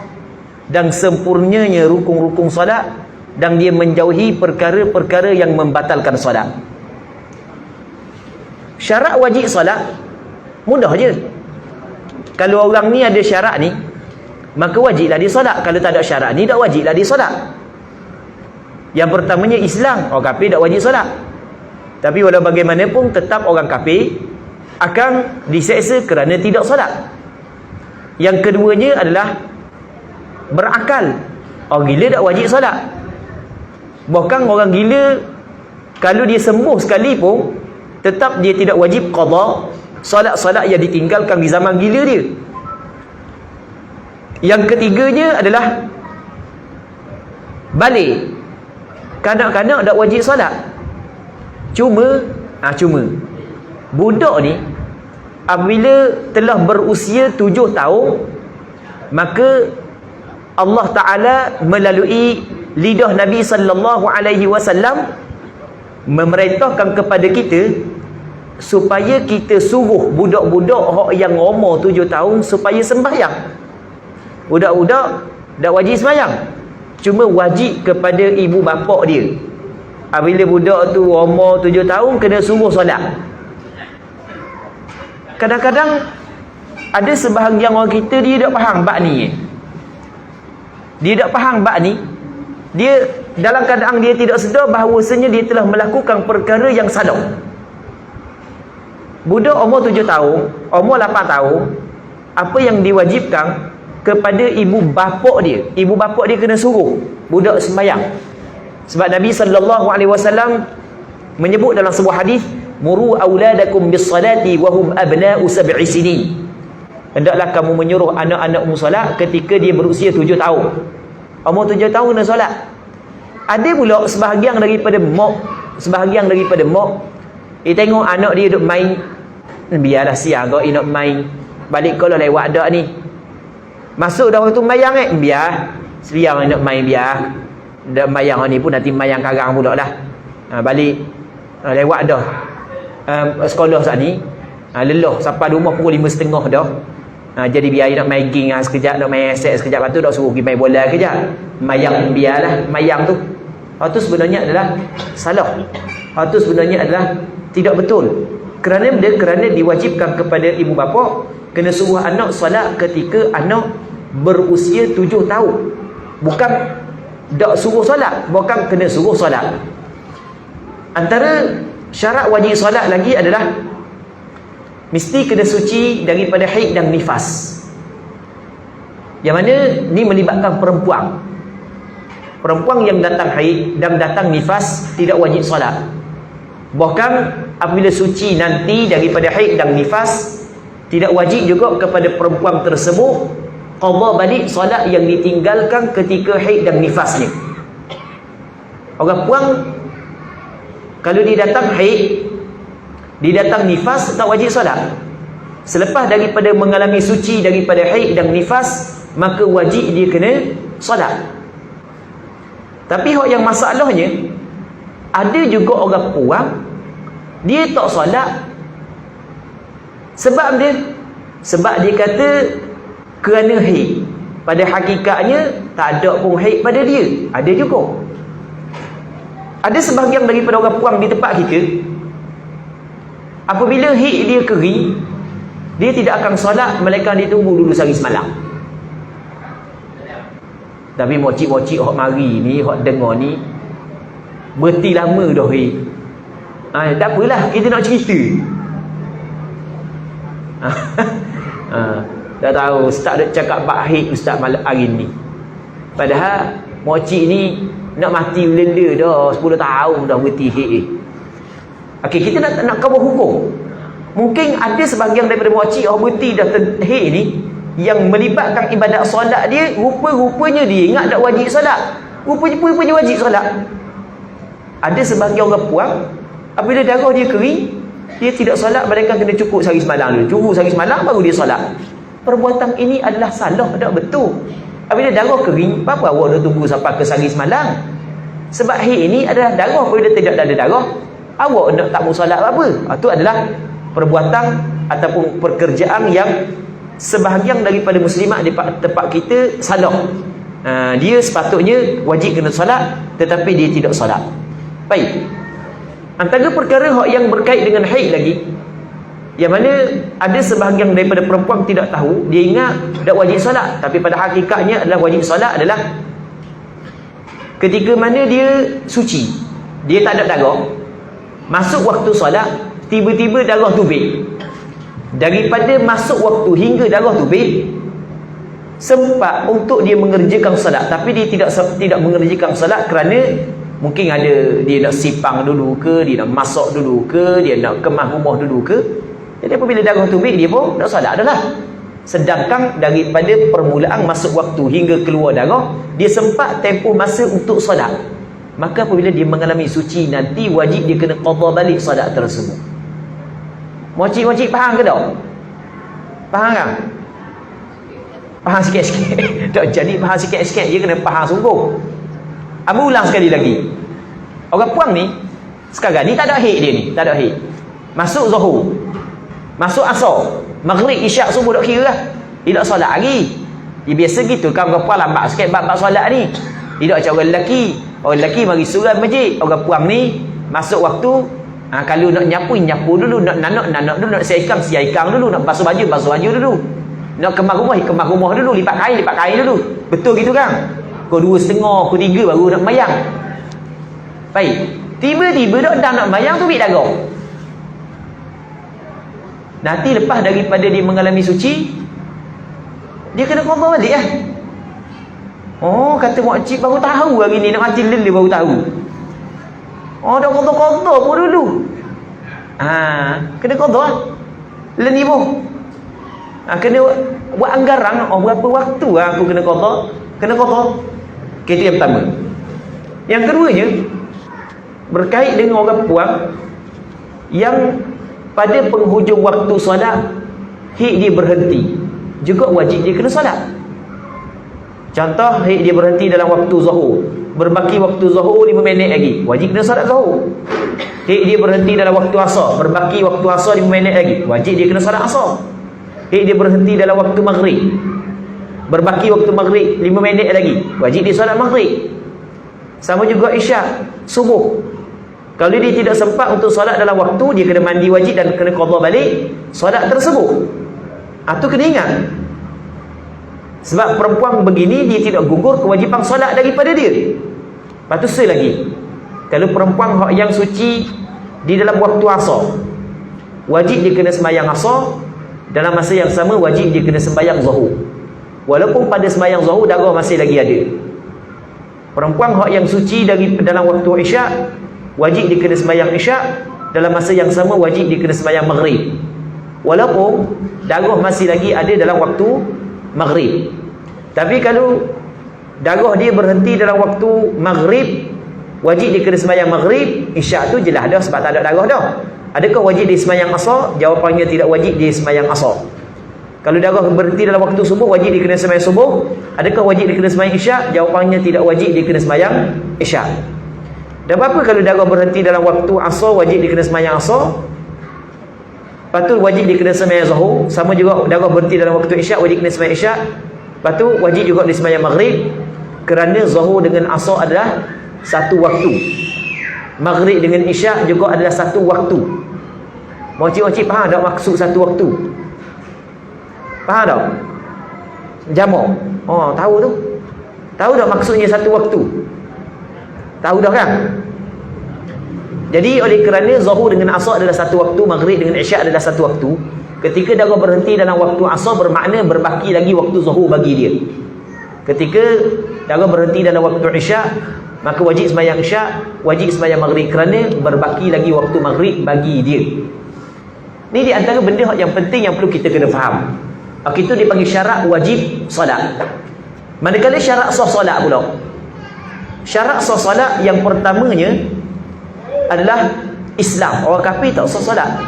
dan sempurnanya rukun-rukun solat, dan dia menjauhi perkara-perkara yang membatalkan solat. Syarat wajib solat mudah je. Kalau orang ni ada syarat ni, maka wajiblah dia solat. Kalau tak ada syarat ni, tak wajiblah dia solat. Yang pertamanya Islam, orang kafir tak wajib solat. Tapi walau bagaimanapun tetap orang kafir akan diseksa kerana tidak solat. Yang keduanya adalah berakal. Orang gila tak wajib solat. Bahkan orang gila kalau dia sembuh sekali pun tetap dia tidak wajib qada solat-solat yang ditinggalkan di zaman gila dia. Yang ketiganya adalah balik. Kanak-kanak tak wajib solat. Cuma budak ni apabila telah berusia 7 tahun, maka Allah Ta'ala melalui lidah Nabi sallallahu alaihi wasallam memerintahkan kepada kita supaya kita suruh budak-budak yang umur 7 tahun supaya sembahyang. Budak-budak tak wajib sembahyang, cuma wajib kepada ibu bapa dia. Bila budak tu umur 7 tahun kena suruh solat. Kadang-kadang ada sebahagian orang kita dia tak faham bab ni. Dia tak faham bab ni. Dia dalam keadaan dia tidak sedar bahawasanya dia telah melakukan perkara yang salah. Budak umur 7 tahun, umur 8 tahun, apa yang diwajibkan kepada ibu bapa dia? Ibu bapa dia kena suruh budak sembahyang. Sebab Nabi sallallahu alaihi wasallam menyebut dalam sebuah hadis, muru auladakum bis-salati wa hum abna'u 7 sinin. Hendaklah kamu menyuruh anak-anakmu solat ketika dia berusia 7 tahun. Umur 7 tahun kena solat. Ada pula sebahagian daripada mak, dia tengok anak dia duk main, biarlah siang kau nak main, balik kalau lewat dak ni. Masuk dah waktu mayang biar siang nak main, biar dak mayang ni pun nanti mayang karang pula dah. Balik lewat dah sekolah saat ni, lelah sampai rumah pukul 5.30 dah. Jadi biar nak main game sekejap, nak main aset sekejap, lepas tu dah suruh pergi main bola sekejap. Mayang biarlah, mayang tu. Itu sebenarnya adalah salah. Itu sebenarnya adalah tidak betul. Kerana diwajibkan kepada ibu bapa kena suruh anak solat ketika anak berusia 7 tahun. Bukan tak suruh solat, bukan kena suruh solat. Antara syarat wajib solat lagi adalah mesti kena suci daripada haid dan nifas. Yang mana ni melibatkan perempuan. Perempuan yang datang haid dan datang nifas tidak wajib solat. Bahkan apabila suci nanti daripada haid dan nifas, tidak wajib juga kepada perempuan tersebut qada balik solat yang ditinggalkan ketika haid dan nifasnya. Orang puan kalau dia datang haid, dia datang nifas, tak wajib solat. Selepas daripada mengalami suci daripada haid dan nifas, maka wajib dia kena solat. Tapi hak yang masalahnya, ada juga orang puan dia tak solat. Sebab dia kata kerana haid. Pada hakikatnya tak ada pun haid pada dia. Ada juga. Ada sebahagian daripada orang puan di tempat kita, apabila haid dia kering, dia tidak akan solat melainkan dia tunggu dulu sehari semalam. Tapi mocik-mocik hok mari ni, hok dengar ni, berhenti lama dah haid. Tak apalah, kita nak cerita. Dah tahu ustaz dah cakap bab haid ustaz malam hari ni. Padahal mocik ni nak mati belenda dah 10 tahun dah berhenti haid. Okey, kita nak cover hukum. Mungkin ada sebahagian daripada makcik orang berhenti dah haid ni yang melibatkan ibadat solat dia, rupa-rupanya dia ingat tak wajib solat. Rupanya wajib solat. Ada sebahagian orang puan apabila darah dia kering, dia tidak solat, mereka kena cukup sehari semalam dulu. Cukup sehari semalam baru dia solat. Perbuatan ini adalah salah, tak betul. Apabila darah kering, apa awak dah tunggu sampai ke sehari semalam? Sebab haid ini adalah darah. Apabila tidak ada darah, awak nak tak mau solat apa? Itu adalah perbuatan ataupun pekerjaan yang sebahagian daripada muslimat di tempat kita salah. Dia sepatutnya wajib kena solat, tetapi dia tidak solat. Baik. Antara perkara yang berkait dengan haid lagi, yang mana ada sebahagian daripada perempuan tidak tahu, dia ingat tak wajib solat, tapi pada hakikatnya adalah wajib solat adalah ketika mana dia suci, dia tak ada darah, masuk waktu solat, tiba-tiba darah tubik. Daripada masuk waktu hingga darah tubik, sempat untuk dia mengerjakan solat, tapi dia tidak mengerjakan solat kerana mungkin ada dia nak sipang dulu ke, dia nak masak dulu ke, dia nak kemas rumah dulu ke. Jadi apabila darah tubik, dia pun tak solat adalah. Sedangkan daripada permulaan masuk waktu hingga keluar darah, dia sempat tempoh masa untuk solat. Maka apabila dia mengalami suci nanti, wajib dia kena qada balik solat tersebut. Mocik-mocik faham ke tak? Faham kan? Faham sikit-sikit. Tak jadi faham sikit-sikit, dia kena faham sungguh. Abu ulang sekali lagi. Orang puang ni sekarang ni tak ada hik dia ni, tak ada hik. Masuk Zuhur, masuk Asar, Maghrib, Isyak, Subuh tak kira lah. Dia tak solat lagi. Dia biasa gitu kan, orang puang lambat sikit bab solat ni. Dia tak macam orang lelaki. Orang lelaki mari surah masjid. Orang puang ni masuk waktu, kalau nak nyapu dulu, nak nanak dulu, nak siai ikang dulu, nak basuh baju dulu. Nak kemas rumah dulu, lipat kain dulu. Betul gitu kan? Pukul 2.30, pukul 3 baru nak mayang. Baik. Tiba-tiba dah nak mayang tu bik darah. Nanti lepas daripada dia mengalami suci, dia kena qada balik lah. Oh, kata makcik baru tahu hari ni nak mati lele baru tahu. Oh, dah qada pun dulu. Kena qada lah. Leni pun. Kena buat anggaran, berapa waktu aku kena qada? Kena qada. Itu yang pertama. Yang keduanya, berkait dengan orang puang yang pada penghujung waktu solat hik dia berhenti, juga wajib dia kena solat. Contoh, hik dia berhenti dalam waktu Zuhur, berbaki waktu Zuhur 5 minit lagi, wajib kena solat Zuhur. Hik dia berhenti dalam waktu Asar, berbaki waktu Asar 5 minit lagi, wajib dia kena solat Asar. Hik dia berhenti dalam waktu Maghrib, berbaki waktu Maghrib 5 minit lagi, wajib dia solat Maghrib. Sama juga Isyak, Subuh. Kalau dia tidak sempat untuk solat dalam waktu, dia kena mandi wajib dan kena qada balik solat tersebut. Itu kena ingat. Sebab perempuan begini, dia tidak gugur kewajipan solat daripada dia. Lepas tu lagi, kalau perempuan yang suci di dalam waktu Asar, wajib dia kena sembahyang Asar. Dalam masa yang sama, wajib dia kena sembahyang Zuhur. Walaupun pada sembahyang Zuhur darah masih lagi ada. Perempuan yang suci dalam waktu Isyak, wajib dia kena sembahyang Isyak. Dalam masa yang sama, wajib dia kena sembahyang Maghrib. Walaupun darah masih lagi ada dalam waktu Maghrib. Tapi kalau darah dia berhenti dalam waktu Maghrib, wajib dia kena sembahyang Maghrib. Isyak tu jelas dah sebab tak ada darah dah. Adakah wajib dia sembahyang Asar? Jawapannya tidak wajib dia sembahyang Asar. Kalau darah berhenti dalam waktu Subuh, wajib dia kena sembahyang Subuh. Adakah wajib dia kena sembahyang Isyak? Jawapannya tidak wajib dia kena sembahyang Isyak. Dan apa kalau darah berhenti dalam waktu Asar, wajib dia kena sembahyang Asar. Lepas tu wajib dia kena sembahyang Zuhur. Sama juga darah berhenti dalam waktu Isyak, wajib kena sembahyang Isyak. Lepas tu wajib juga dia sembahyang Maghrib, kerana Zuhur dengan Asar adalah satu waktu. Maghrib dengan Isyak juga adalah satu waktu. Makcik-makcik faham tak maksud satu waktu? Faham tak? Jamak. Tahu tu. Tahu tak maksudnya satu waktu? Tahu dah kan? Jadi oleh kerana Zuhur dengan Asar adalah satu waktu, Maghrib dengan Isyak adalah satu waktu, ketika darah berhenti dalam waktu Asar, bermakna berbaki lagi waktu Zuhur bagi dia. Ketika darah berhenti dalam waktu Isyak, maka wajib sembahyang Isyak, wajib sembahyang Maghrib, kerana berbaki lagi waktu Maghrib bagi dia. Ini di antara benda yang penting yang perlu kita kena faham. Itu dipanggil syarat wajib solat. Manakala syarat sah solat pula, syarat sah solat yang pertamanya adalah Islam. Orang kafir tak sah solat.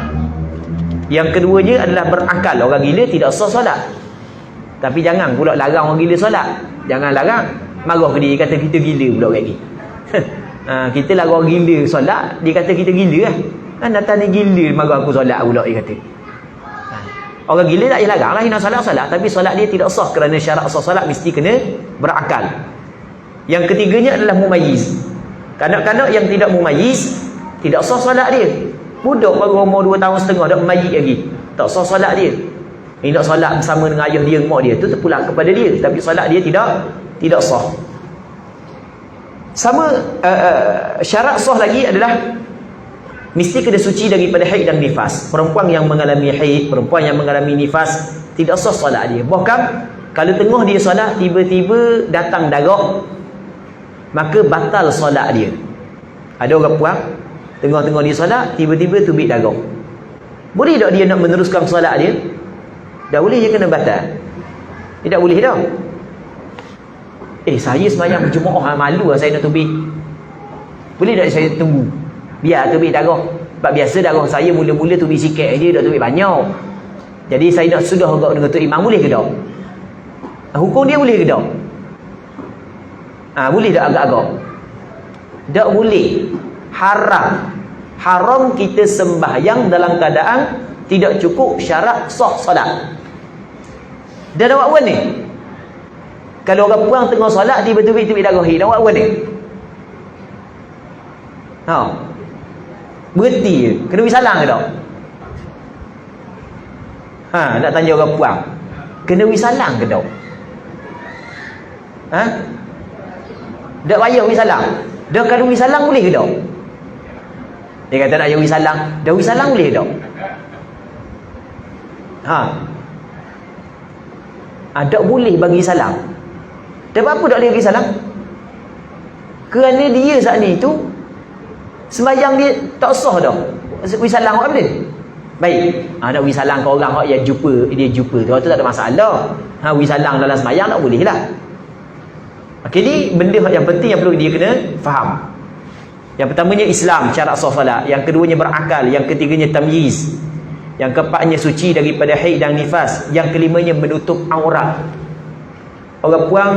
Yang keduanya adalah berakal. Orang gila tidak sah solat. Tapi jangan pula larang orang gila solat. Jangan larang. Marah ke dia, kata kita gila pula orang ni. Kita larang orang gila solat, dia kata kita gila lah. Datang ni gila, marah aku solat pula, dia kata. Orang gila tak payah larang lah, nak solat. Tapi solat dia tidak sah, kerana syarat sah solat mesti kena berakal. Yang ketiganya adalah mumayyiz. Kanak-kanak yang tidak mumayyiz, tidak sah solat dia. Budak baru umur 2 tahun setengah dah mayyiz lagi, tak sah solat dia. Ini nak solat bersama dengan ayah dia, mak dia, tu terpulang kepada dia, tapi solat dia tidak sah. Sama syarat sah lagi adalah mesti kena suci daripada haid dan nifas. Perempuan yang mengalami haid, perempuan yang mengalami nifas, tidak sah solat dia. Bahkan kalau tengah dia solat, tiba-tiba datang darah, maka batal solat dia. Ada orang puang tengah-tengah dia solat, tiba-tiba tubik darah, boleh tak dia nak meneruskan solat dia? Tak boleh, dia kena batal. Dia tak boleh dah. Saya sembahyang berjemaah, malu lah saya nak tubik. Boleh tak saya tunggu, biar tubik darah? Sebab biasa darah saya mula-mula tubik sikit je, dah tubik banyak. Jadi saya nak sudah agak dengan Tok Imam, boleh ke tak? Hukum dia boleh ke tak? Boleh tak agak-agak? Tak boleh. Haram kita sembahyang dalam keadaan tidak cukup syarat sah solat. Dan awak buat ni, kalau orang puang tengah solat tiba-tiba darah hid, awak buat ni, berhenti je, kena pergi salang ke tak? Nak tanya orang puang, kena pergi salang ke tak? Tak payah pergi salang. Dah kalau pergi salang boleh ke tak? Dia kata nak pergi salang. Dah pergi salang boleh ke tak? Tak boleh bagi salam. Dan apa tak boleh bagi salam? Kerana dia saat ni tu sembahyang dia tak sah dah. Bagi salam apa dia? Baik. Nak bagi salam ke orang yang dia jumpa tu tak ada masalah. Bagi salam dalam sembahyang tak boleh lah. Okey, ni benda yang penting yang perlu dia kena faham. Yang pertamanya Islam, syarat sah solat. Yang keduanya berakal. Yang ketiganya tamyiz. Yang keempatnya suci daripada haid dan nifas. Yang kelimanya menutup aurat. Orang puang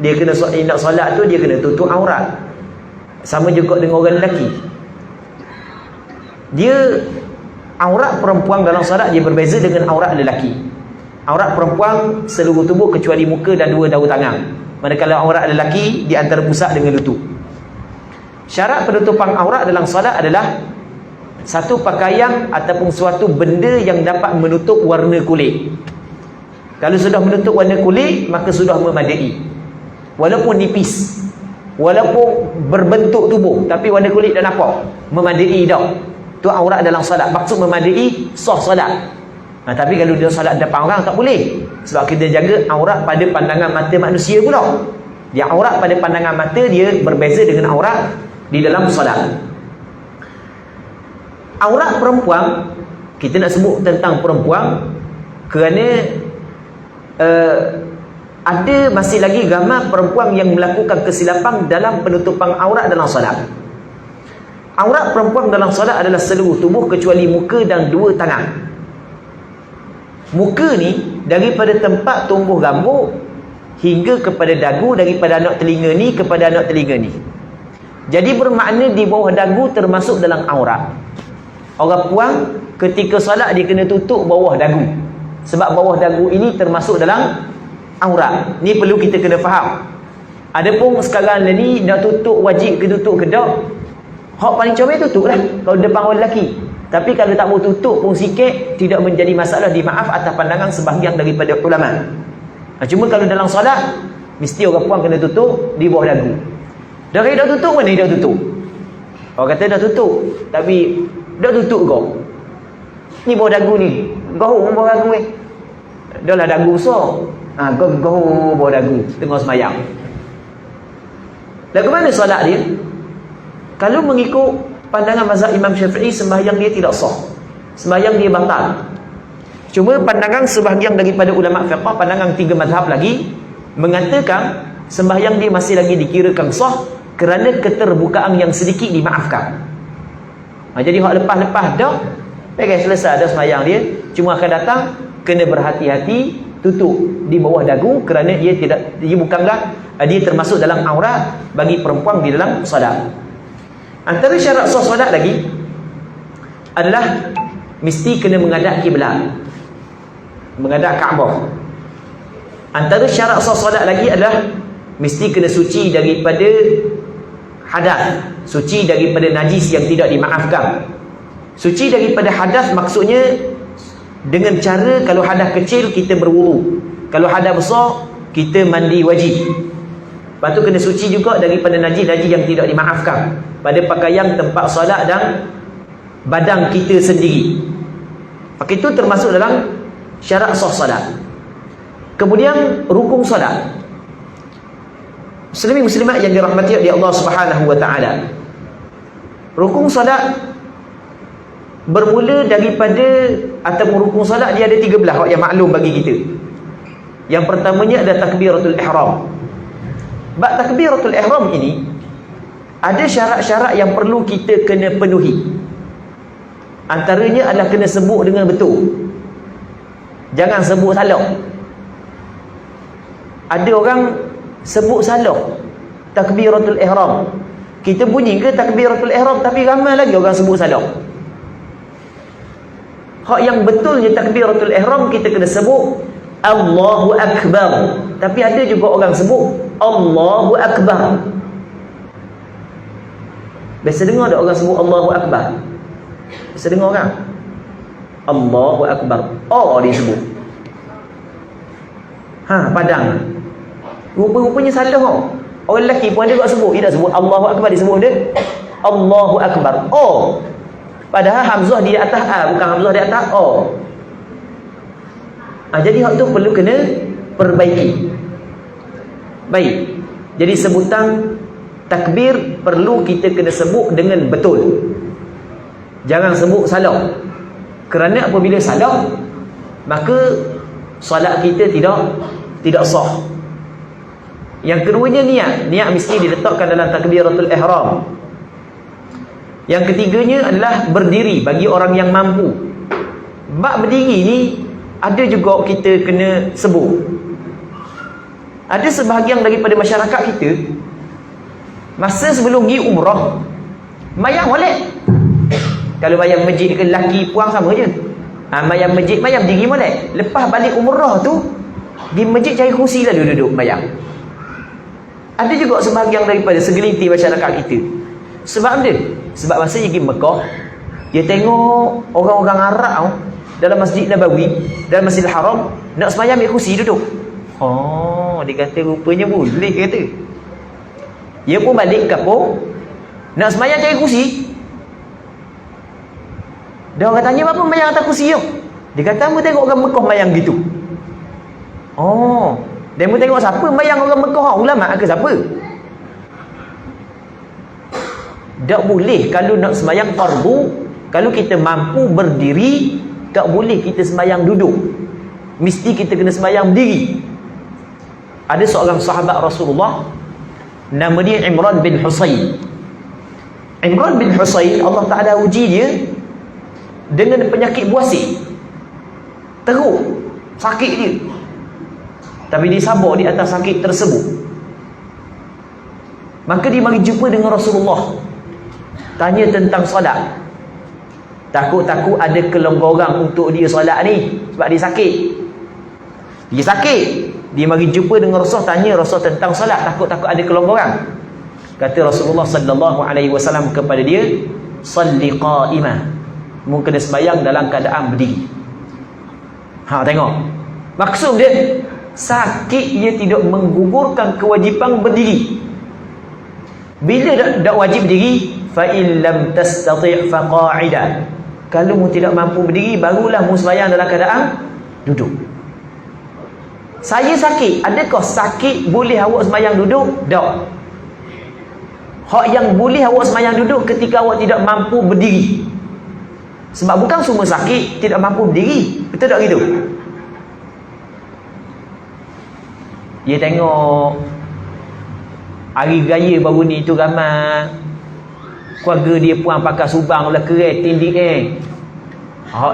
dia kena nak solat tu dia kena tutup aurat. Sama juga dengan orang lelaki. Dia aurat perempuan dalam solat dia berbeza dengan aurat lelaki. Aurat perempuan seluruh tubuh kecuali muka dan dua daun tangan. Manakala aurat lelaki di antara pusat dengan lutut. Syarat penutupan aurat dalam solat adalah satu pakaian ataupun suatu benda yang dapat menutup warna kulit. Kalau sudah menutup warna kulit, maka sudah memadai. Walaupun nipis, walaupun berbentuk tubuh, tapi warna kulit dah nampak, memadai dah. Tu aurat dalam solat. Maksud memadai, sah solat. Tapi kalau dia solat depan orang tak boleh. Sebab kita jaga aurat pada pandangan mata manusia pula. Dia aurat pada pandangan mata dia berbeza dengan aurat di dalam solat. Aurat perempuan, kita nak sebut tentang perempuan kerana ada masih lagi gambar perempuan yang melakukan kesilapan dalam penutupan aurat dalam solat. Aurat perempuan dalam solat adalah seluruh tubuh kecuali muka dan dua tangan. Muka ni daripada tempat tumbuh rambut hingga kepada dagu, daripada anak telinga ni kepada anak telinga ni. Jadi bermakna di bawah dagu termasuk dalam aurat. Orang puang ketika solat dia kena tutup bawah dagu. Sebab bawah dagu ini termasuk dalam aurat. Ni perlu kita kena faham. Adapun sekarang ni nak tutup wajib ke tutup ke tak, hak paling comel tutup lah kalau depan orang lelaki. Tapi kalau tak mau tutup pun sikit, tidak menjadi masalah, dimaaf atas pandangan sebahagian daripada ulama. Cuma kalau dalam solat mesti orang puan kena tutup di bawah dagu. Dah tutup, mana dah tutup? Orang kata dah tutup, tapi dah tutup kau. Ni bawah dagu ni. Gahur bawah dagu ni. Dah lah dagu besar. Gahur bawah dagu tengah semayang. Lagu mana solat dia? Kalau mengikut pandangan mazhab Imam Syafi'i, sembahyang dia tidak sah. Sembahyang dia batal. Cuma pandangan sebahagian daripada ulama fiqh, pandangan tiga mazhab lagi mengatakan sembahyang dia masih lagi dikirakan sah kerana keterbukaan yang sedikit dimaafkan. Jadi hak lepas-lepas dah selesai dah sembahyang dia, cuma akan datang kena berhati-hati tutup di bawah dagu kerana dia termasuk dalam aurat bagi perempuan di dalam solat. Antara syarat sah solat lagi adalah mesti kena menghadap kiblat, menghadap Kaabah. Antara syarat sah solat lagi adalah mesti kena suci daripada hadas, suci daripada najis yang tidak dimaafkan. Suci daripada hadas maksudnya dengan cara kalau hadas kecil kita berwudu, kalau hadas besar kita mandi wajib. Lepas tu kena suci juga daripada najis-najis yang tidak dimaafkan pada pakaian, tempat solat dan badan kita sendiri. Maka itu termasuk dalam syarat sah solat. Kemudian rukun solat. Muslimin muslimat yang dirahmati oleh Allah Subhanahu wa taala. Rukun solat bermula daripada ataupun rukun solat dia ada 13 yang maklum bagi kita. Yang pertamanya adalah takbiratul ihram. Bab takbiratul ihram ini ada syarat-syarat yang perlu kita kena penuhi. Antaranya adalah kena sebut dengan betul. Jangan sebut salah. Ada orang sebut salah takbiratul ihram. Kita bunyi ke takbiratul ihram, tapi ramai lagi orang sebut salah. Hak yang betulnya takbiratul ihram kita kena sebut Allahu Akbar. Tapi ada juga orang sebut Allahu Akbar. Biasa dengar ada orang sebut Allahu Akbar. Biasa dengar orang Allahu Akbar. Oh, dia sebut. Padang. Rupa-rupanya salah kau. Orang lelaki pun ada juga sebut. Dia tak sebut Allahu Akbar, dia sebut dia Allahu Akbar. Oh. Padahal hamzah di atas A, bukan hamzah di atas O. Jadi hak tu perlu kena perbaiki. Baik. Jadi sebutan takbir perlu kita kena sebut dengan betul. Jangan sebut salah. Kerana apabila salah, maka solat kita tidak sah. Yang keduanya niat mesti diletakkan dalam takbiratul ihram. Yang ketiganya adalah berdiri bagi orang yang mampu. Bab berdiri ni ada juga kita kena sebut. Ada sebahagian daripada masyarakat kita masa sebelum pergi umrah mayang molek. Kalau mayang masjid ke lelaki puang sama je. Mayang masjid mayang berdiri molek. Lepas balik umrah tu di masjid cari kursi lalu duduk mayang. Ada juga sebahagian daripada segelintir masyarakat kita. Sebab dia? Sebab masa dia pergi Mekah, dia tengok orang-orang Arab dalam Masjid Nabawi, dalam Masjidil Haram, nak sembahyang ambil kursi duduk. Oh, dia kata rupanya boleh, kata. Dia pun balik ke kampung, nak sembahyang cari kursi. Dia orang tanya, apa sembahyang atas kursi tu? Dia kata, kamu tengok orang Mekah sembahyang gitu. Oh, dia pun tengok siapa sembahyang orang Mekah, ulama ke siapa? Tak boleh kalau nak sembahyang fardu, kalau kita mampu berdiri, tak boleh kita sembahyang duduk. Mesti kita kena sembahyang berdiri. Ada seorang sahabat Rasulullah, nama dia Imran bin Husayn. Imran bin Husayn, Allah Ta'ala uji dia dengan penyakit buasir. Teruk, sakit dia. Tapi dia sabar di atas sakit tersebut. Maka dia mari jumpa dengan Rasulullah, tanya tentang solat. Takut-takut ada kelonggaran untuk dia solat ni, sebab dia sakit. Dia sakit, dia mari jumpa dengan Rasul, tanya Rasul tentang solat, takut-takut ada kelonggaran. Kata Rasulullah sallallahu alaihi wasallam kepada dia, salli qa'imah, mu kena sembahyang dalam keadaan berdiri. Tengok maksud dia, sakit dia tidak menggugurkan kewajipan berdiri. Bila dak wajib berdiri, fa in lam tastati' fa qa'ida. Kalau mu tidak mampu berdiri, barulah mu sembahyang dalam keadaan duduk. Saya sakit, adakah sakit boleh awak sembahyang duduk? Tak. Hak yang boleh awak sembahyang duduk ketika awak tidak mampu berdiri. Sebab bukan semua sakit tidak mampu berdiri. Betul tak gitu? Dia tengok hari raya baru ni tu ramai keluarga dia puan pakai subang lah keren tindik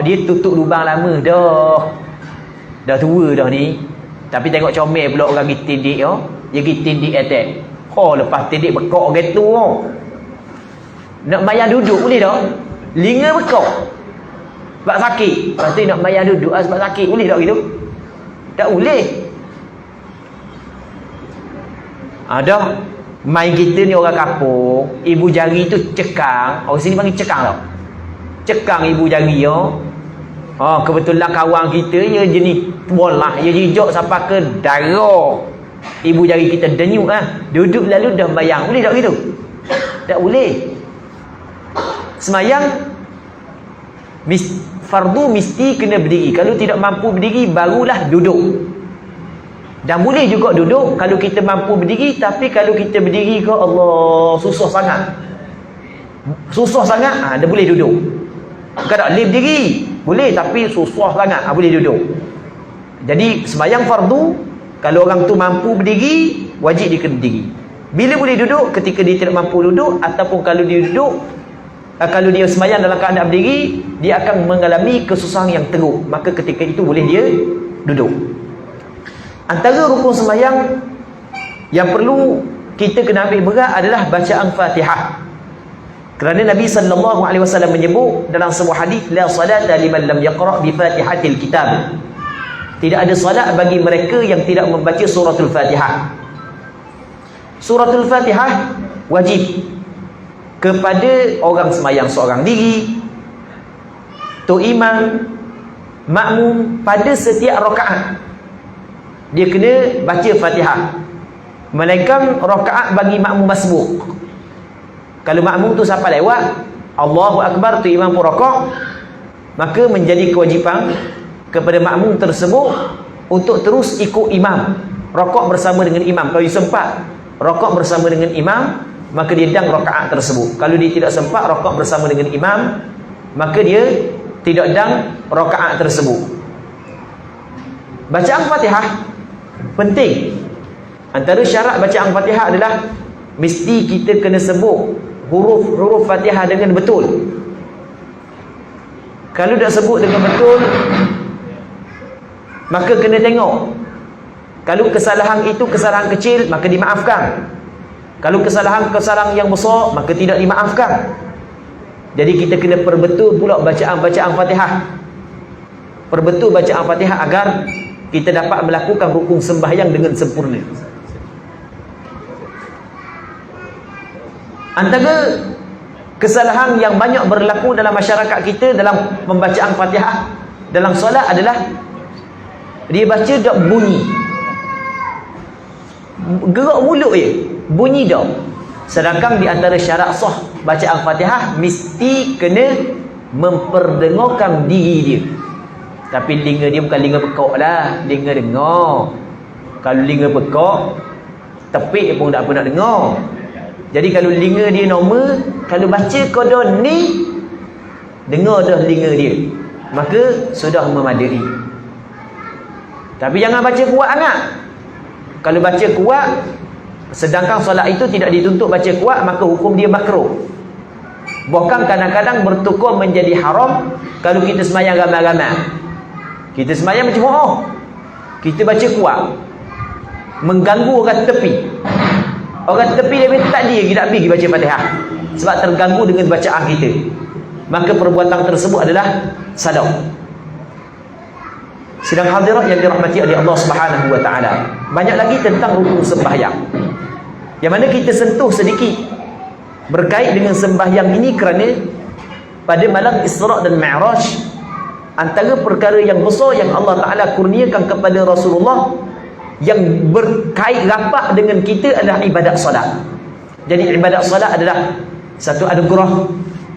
dia tutup lubang lama dah tua dah ni, tapi tengok comel pula orang pergi tindik dia pergi tindik attack. Lepas tindik bekok gitu nak mayang duduk boleh tak? Linga bekok sebab sakit, lepas tu nak mayang duduk sebab sakit, boleh tak gitu? Tak boleh. Dah main kita ni orang kampung, ibu jari tu cekang. Orang sini panggil cekang tau. Cekang ibu jari kebetulan kawan kita dia jenis bola, dia jijak sampai ke darah. Ibu jari kita denyuk duduk lalu dah bayang. Boleh tak gitu? Tak boleh. Semayang fardu mesti kena berdiri. Kalau tidak mampu berdiri, barulah duduk. Dan boleh juga duduk kalau kita mampu berdiri. Tapi kalau kita berdiri ke Allah, susah sangat. Dia boleh duduk. Bukan tak boleh berdiri, boleh, tapi susah sangat, boleh duduk. Jadi sembahyang fardu, kalau orang tu mampu berdiri, wajib dia kena berdiri. Bila boleh duduk? Ketika dia tidak mampu duduk. Ataupun kalau dia duduk, kalau dia sembahyang dalam keadaan berdiri, dia akan mengalami kesusahan yang teruk. Maka ketika itu boleh dia duduk. Antara rukun sembahyang yang perlu kita kena ambil berat adalah bacaan Fatihah. Kerana Nabi SAW menyebut dalam sebuah hadis, la salata liman lam yaqra' bi Fatihatil kitab. Tidak ada salat bagi mereka yang tidak membaca suratul Fatihah. Suratul Fatihah wajib kepada orang sembahyang seorang diri, tok imam, makmum pada setiap rakaat. Dia kena baca Fatihah. Melainkan rakaat bagi makmum masbuk. Kalau makmum tu sampai lewat, Allahu Akbar, tu imam pun rakaat, maka menjadi kewajipan kepada makmum tersebut untuk terus ikut imam, rakaat bersama dengan imam. Kalau dia sempat rakaat bersama dengan imam, maka dia dang rakaat tersebut. Kalau dia tidak sempat rakaat bersama dengan imam, maka dia tidak dang rakaat tersebut. Bacaan Fatihah penting. Antara syarat bacaan Fatihah adalah mesti kita kena sebut huruf-huruf Fatihah dengan betul. Kalau tak sebut dengan betul, maka kena tengok. Kalau kesalahan itu kesalahan kecil, maka dimaafkan. Kalau kesalahan yang besar, maka tidak dimaafkan. Jadi kita kena perbetul pula bacaan Fatihah. Perbetul bacaan Fatihah agar kita dapat melakukan rukun sembahyang dengan sempurna. Antara kesalahan yang banyak berlaku dalam masyarakat kita dalam pembacaan Fatihah dalam solat adalah dia baca tak bunyi, gerak mulut je, bunyi dah. Sedangkan di antara syarat sah bacaan Fatihah mesti kena memperdengarkan diri dia. Tapi linga dia bukan linga pekak lah, linga dengar. Kalau linga pekak, tepik pun tak pernah dengar. Jadi kalau linga dia normal, kalau baca kodoh ni, dengar dah linga dia, maka sudah memadai. Tapi jangan baca kuat sangat. Kalau baca kuat, sedangkan solat itu tidak dituntut baca kuat, maka hukum dia makruh. Bahkan kadang-kadang bertukar menjadi haram kalau kita sembahyang ramai-ramai. Kita sembahyang macam kita baca kuat, mengganggu orang tepi. Orang tepi dia tak dia nak pergi baca Fatihah sebab terganggu dengan bacaan kita, maka perbuatan tersebut adalah salah. Sidang hadirat yang dirahmati oleh Allah Subhanahu wa taala, banyak lagi tentang rukun sembahyang yang mana kita sentuh sedikit berkait dengan sembahyang ini, kerana pada malam Isra' dan Mi'raj, antara perkara yang besar yang Allah Ta'ala kurniakan kepada Rasulullah yang berkait rapat dengan kita adalah ibadat solat. Jadi ibadat solat adalah satu anugerah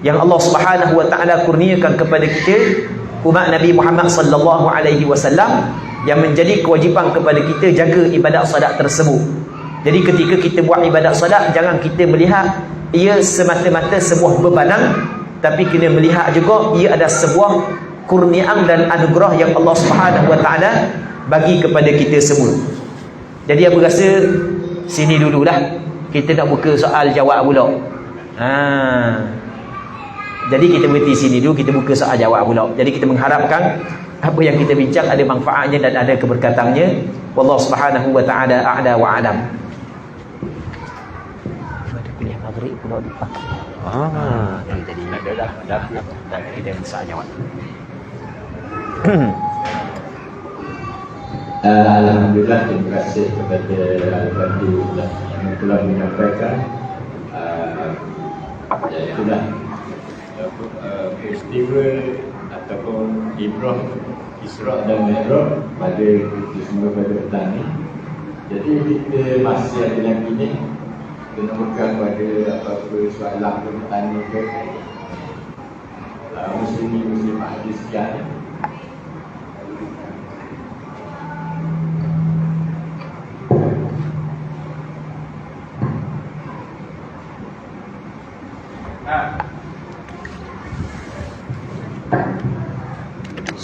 yang Allah Subhanahu wa taala kurniakan kepada kita umat Nabi Muhammad sallallahu alaihi wasallam, yang menjadi kewajipan kepada kita jaga ibadat solat tersebut. Jadi ketika kita buat ibadat solat, jangan kita melihat ia semata-mata sebuah bebanan, tapi kena melihat juga ia ada sebuah kurniaan dan anugerah yang Allah Subhanahu wa taala bagi kepada kita semua. Jadi aku rasa sini dululah, kita nak buka soal jawab pula. Jadi kita berhenti sini dulu, kita buka soal jawab pula. Jadi kita mengharapkan apa yang kita bincang ada manfaatnya dan ada keberkatannya. Wallahu Subhanahu wa taala a'la wa a'lam. Ada kuliah maghrib pula dipakai. Jadi dah kita soal jawab. Alhamdulillah, terima kasih kepada Al-Fadhil yang telah menyampaikan itulah peristiwa ataupun ibrah Isra' dan Mi'raj pada semua pada petang ni. Jadi kita masih ada lagi ni, kena buka pada apa-apa soalan ke bertanya ke muslim ahli sekian.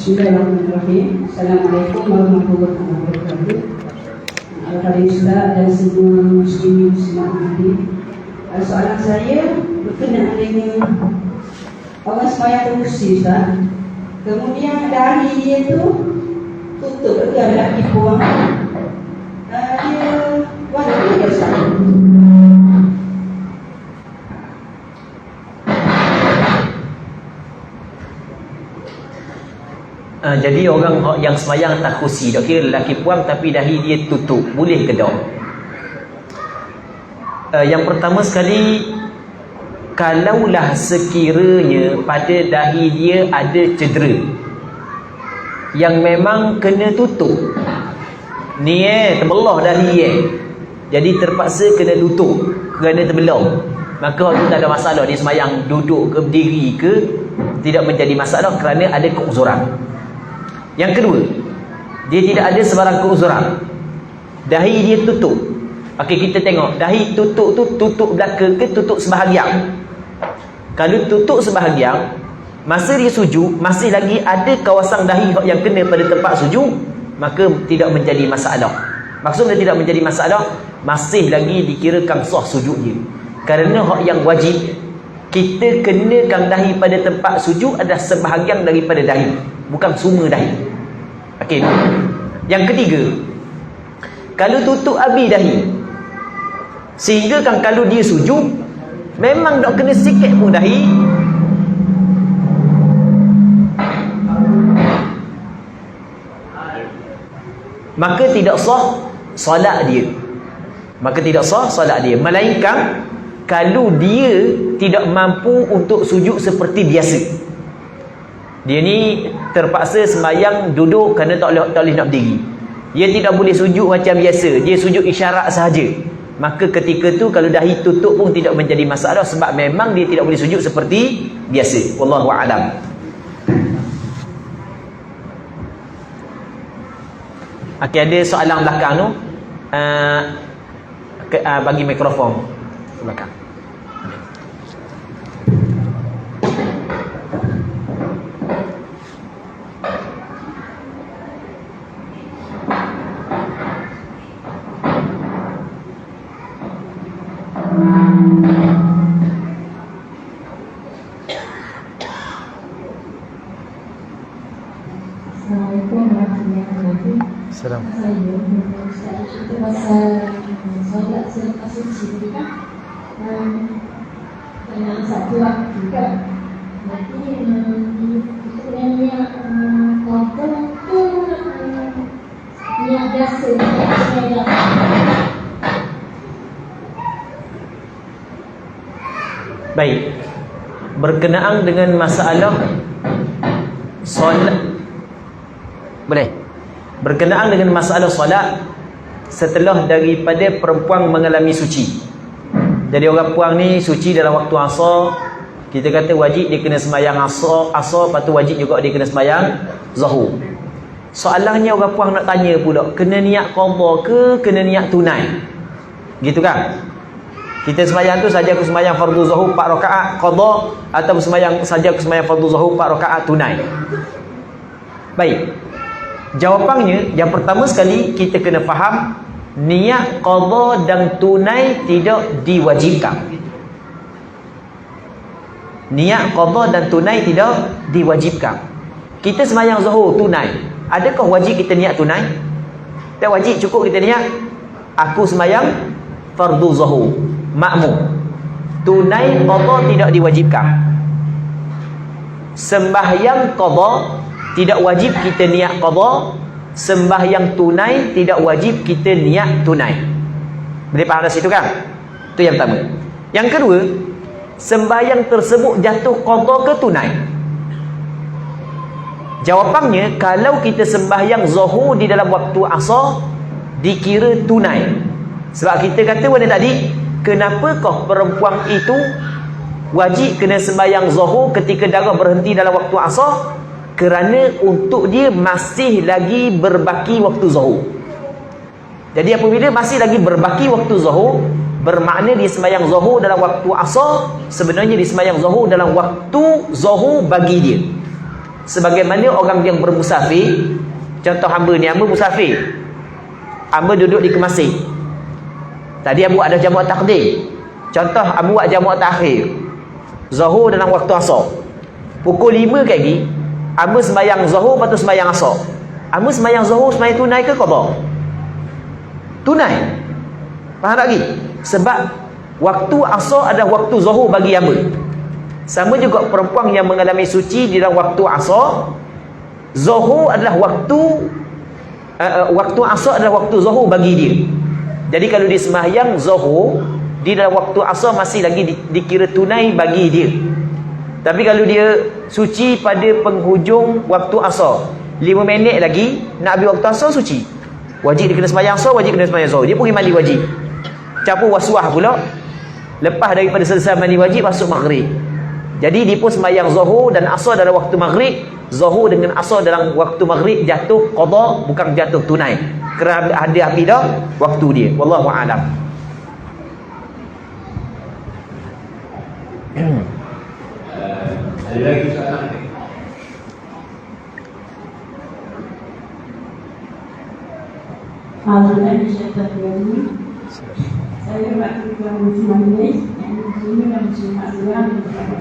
Bismillahirrahmanirrahim. Assalamualaikum warahmatullahi wabarakatuh. Alhamdulillah dan semua muslimin muslimat hadir. Soalan saya berkenaan dengan orang sembahyang terusir, Ustaz. Kemudian dahi dia tu tutup ke lelaki puang. Jadi orang yang semayang tak khusi, tak kira lelaki puang tapi dahi dia tutup, boleh ke tak? Yang pertama sekali, kalaulah sekiranya pada dahi dia ada cedera yang memang kena tutup ni terbelah dahi jadi terpaksa kena tutup kerana terbelah, maka itu tak ada masalah. Dia semayang duduk ke berdiri ke tidak menjadi masalah kerana ada keuzuran. Yang kedua, dia tidak ada sebarang keuzuran, dahi dia tutup. Okey, kita tengok dahi tutup tu tutup belaka ke tutup sebahagian. Kalau tutup sebahagian, masa dia sujud masih lagi ada kawasan dahi yang kena pada tempat sujud, maka tidak menjadi masalah. Maksudnya tidak menjadi masalah, masih lagi dikirakan sah sujud dia. Kerana hak yang wajib kita kenakan dahi pada tempat sujud adalah sebahagian daripada dahi, bukan semua dahi. Okey. Yang ketiga, kalau tutup habis dahi sehingga kan kalau dia sujud memang tak kena sikit pun dahi, maka tidak sah solat dia. Maka tidak sah solat dia. Melainkan kalau dia tidak mampu untuk sujud seperti biasa. Dia ni terpaksa sembahyang duduk kerana tak boleh nak berdiri. Dia tidak boleh sujud macam biasa, dia sujud isyarat sahaja. Maka ketika tu kalau dahi tutup pun tidak menjadi masalah sebab memang dia tidak boleh sujud seperti biasa. Wallahu a'lam. Okey, ada soalan belakang tu. Bagi mikrofon ke belakang. Assalamualaikum warahmatullahi wabarakatuh. Salam. Saya cerita pasal solat selepas suci tadi kan. Dalam satu waktu kan. Berarti kita kena niat kotor tu niat biasa niat Baik. Berkenaan dengan masalah solat, boleh. Berkenaan dengan masalah solat setelah daripada perempuan mengalami suci. Jadi orang puang ni suci dalam waktu asar, kita kata wajib dia kena sembahyang asar, lepas tu wajib juga dia kena sembahyang zuhur. Soalannya orang puang nak tanya pula, kena niat qada ke kena niat tunai? Gitu kan? Kita sembahyang tu saja aku sembahyang fardu zuhur 4 rakaat qada, atau sembahyang saja aku sembahyang fardu zuhur 4 rakaat tunai. Baik. Jawapannya, yang pertama sekali kita kena faham niat qada dan tunai tidak diwajibkan. Niat qada dan tunai tidak diwajibkan. Kita sembahyang zuhur tunai, adakah wajib kita niat tunai? Tak wajib, cukup kita niat aku sembahyang fardu zuhur makmum. Tunai qada tidak diwajibkan. Sembahyang qada tidak wajib kita niat qada, sembahyang tunai tidak wajib kita niat tunai. Boleh faham dari situ kan? Itu yang pertama. Yang kedua, sembahyang tersebut jatuh qada ke tunai? Jawapannya, kalau kita sembahyang zuhur di dalam waktu asar dikira tunai. Sebab kita kata pada tadi, kenapakah perempuan itu wajib kena sembahyang zuhur ketika darah berhenti dalam waktu asar? Kerana untuk dia masih lagi berbaki waktu zuhur. Jadi apabila masih lagi berbaki waktu zuhur, bermakna dia sembahyang zuhur dalam waktu asar, sebenarnya dia sembahyang zuhur dalam waktu zuhur bagi dia. Sebagaimana orang yang bermusafir, contoh hamba ni, hamba musafir, hamba duduk di masjid. Tadi hamba ada jamuat takdim. Contoh hamba buat jamuat takhir zuhur dalam waktu asar. Pukul 5 lagi hamba sembahyang zuhur, lepas tu sembahyang asar. Hamba sembahyang zuhur sembahyang tunai ke qada? Tunai. Faham tak lagi? Sebab waktu asar adalah waktu zuhur bagi hamba. Sama juga perempuan yang mengalami suci di dalam waktu asar, Zuhur adalah waktu asar adalah waktu zuhur bagi dia. Jadi kalau dia sembahyang zuhur di dalam waktu asar masih lagi dikira tunai bagi dia. Tapi kalau dia suci pada penghujung waktu asar, 5 minit lagi nak habis waktu asar, suci, wajib dia kena sembahyang asar, wajib kena sembahyang zuhur. Dia pergi mandi wajib, campur waswah pula. Lepas daripada selesai mandi wajib, masuk maghrib. Jadi dia pun sembahyang zuhur dan asar dalam waktu maghrib. Zuhur dengan asar dalam waktu maghrib jatuh qada, bukan jatuh tunai, kerana ada habis dah waktu dia. Wallahu a'lam. Ada lagi soalan? Alhamdulillah, saya waktu yang Muslimin yang Muslimin dan Muslimat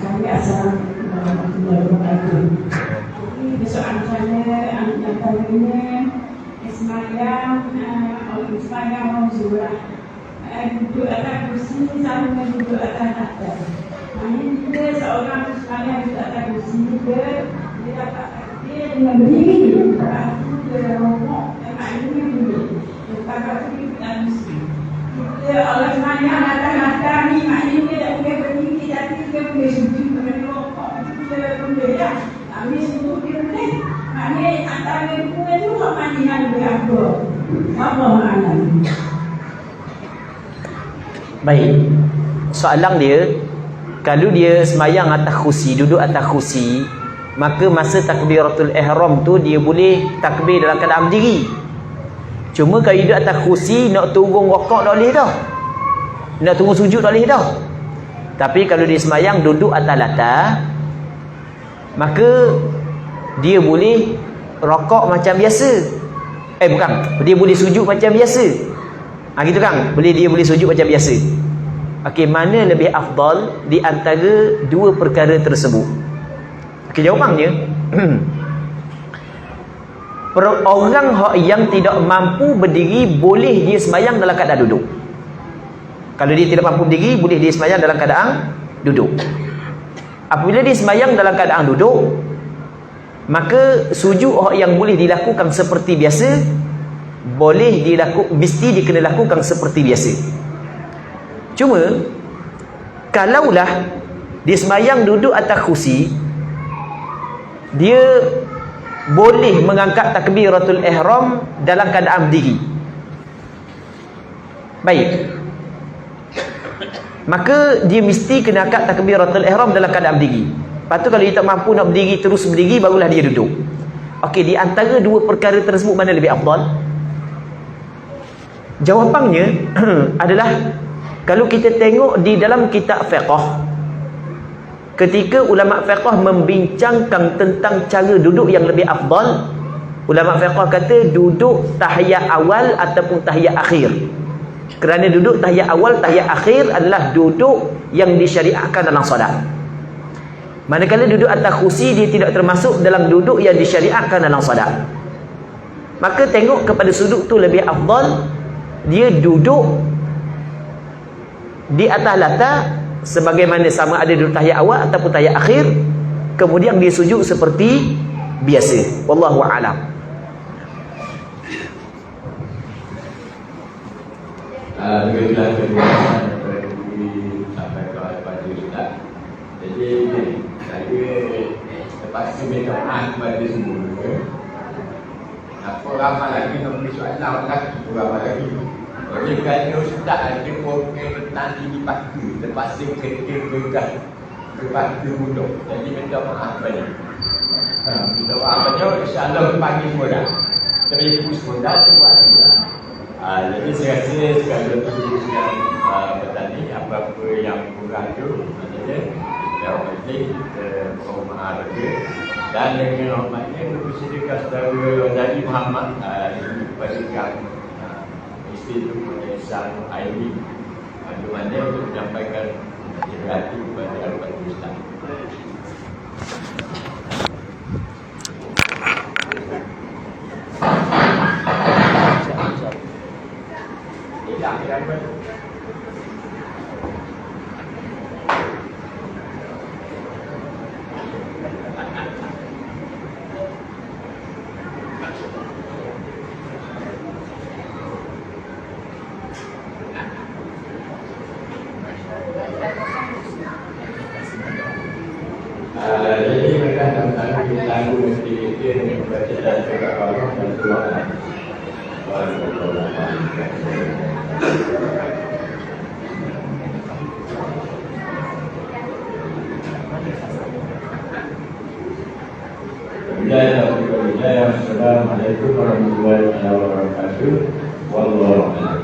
saya assalamualaikum warahmatullahi wabarakatuh. Jadi persoalan saya antaranya Ismail orang Zurah duduk atas kursi sama duduk atas takhta. Ini dia seorang Ismail duduk atas kursi dia dapat dia dengan berdiri lepas tu dia rokok maknanya berdiri. Lepas tu dia tak mesti. Allah SWT datang ni maknanya dia tak boleh berdiri tapi dia boleh sujud boleh rokok dia boleh lah. Habis itu dia boleh. Maknanya antara dua tu maknanya lebih apa? Apa maknanya? Baik. Soalan dia, kalau dia sembahyang atas kursi, duduk atas kursi, maka masa takbiratul ihram tu dia boleh takbir dalam keadaan berdiri. Cuma kalau duduk atas kursi, nak turun rokok tak boleh dah, nak turun sujud tak boleh dah. Tapi kalau dia sembahyang duduk atas latar, maka dia boleh rokok macam biasa. Bukan, dia boleh sujud macam biasa. Gitu kan? Dia boleh sujud macam biasa. Okey, mana lebih afdal di antara dua perkara tersebut? Okey, jawapannya orang yang tidak mampu berdiri boleh dia sembahyang dalam keadaan duduk. Kalau dia tidak mampu berdiri, boleh dia sembahyang dalam keadaan duduk. Apabila dia sembahyang dalam keadaan duduk, maka sujud yang boleh dilakukan seperti biasa, mesti dia kena lakukan seperti biasa. Cuma kalaulah dia sembahyang duduk atas kursi, dia boleh mengangkat takbiratul ihram dalam keadaan berdiri. Baik, maka dia mesti kena angkat takbiratul ihram dalam keadaan berdiri. Lepas tu kalau dia tak mampu nak berdiri, terus berdiri, barulah dia duduk. Okey, di antara dua perkara tersebut mana lebih afdal? Jawapannya adalah, kalau kita tengok di dalam kitab fiqh, ketika ulama fiqh membincangkan tentang cara duduk yang lebih afdal, ulama fiqh kata duduk tahiyat awal ataupun tahiyat akhir. Kerana duduk tahiyat awal, tahiyat akhir adalah duduk yang disyariatkan dalam solat. Manakala duduk atas kursi, dia tidak termasuk dalam duduk yang disyariatkan dalam solat. Maka tengok kepada sudut tu lebih afdal, dia duduk di atas latar sebagaimana sama ada duduk tahiyat awal ataupun tahiyat akhir, kemudian dia sujud seperti biasa. Wallahu a'lam. Begitulah penjelasan daripada sampai kepada Ustaz. Jadi saya terpaksa minta maaf kepada semua. Apa ramai lagi nak beri soalan lagi, ramai lagi. Oleh kerana Ustaz ada program tadi dipaksa, terpaksa kita bergah kepada duduk. Jadi minta maaf banyak. Minta maaf banyak, insyaAllah pagi semua dah. Tapi semua dah buat juga. Jadi saya rasa sekali lagi yang bertani apa-apa yang kurang tu maknanya yang penting perhormatan dia, dan dengan hormatnya bersedekah saudara Nabi Muhammad kepada kami isteri itu Punyaisan Aini di mana untuk menyampaikan hati kepada Al-Fatihah Ustaz. warahmatullahi wabarakatuh. Assalamualaikum warahmatullahi wabarakatuh. Wallahu a'lam.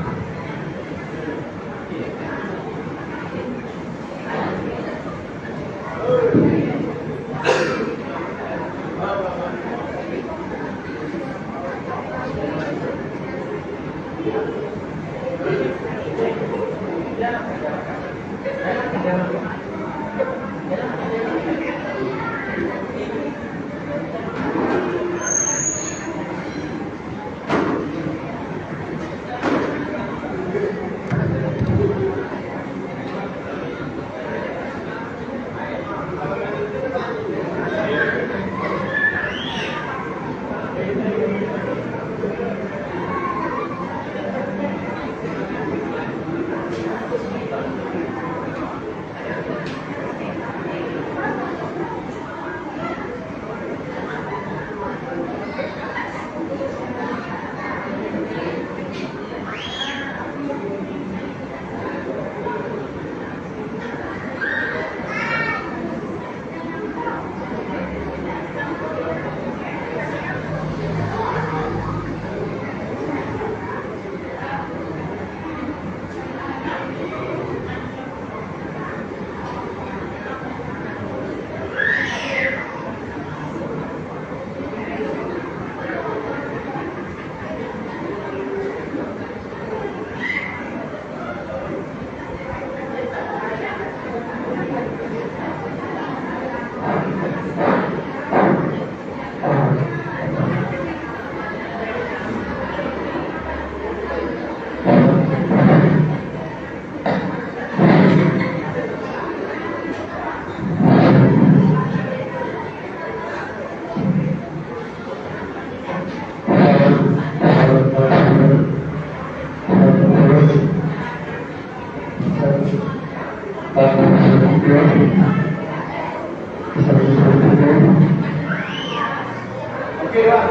Okey, Pak.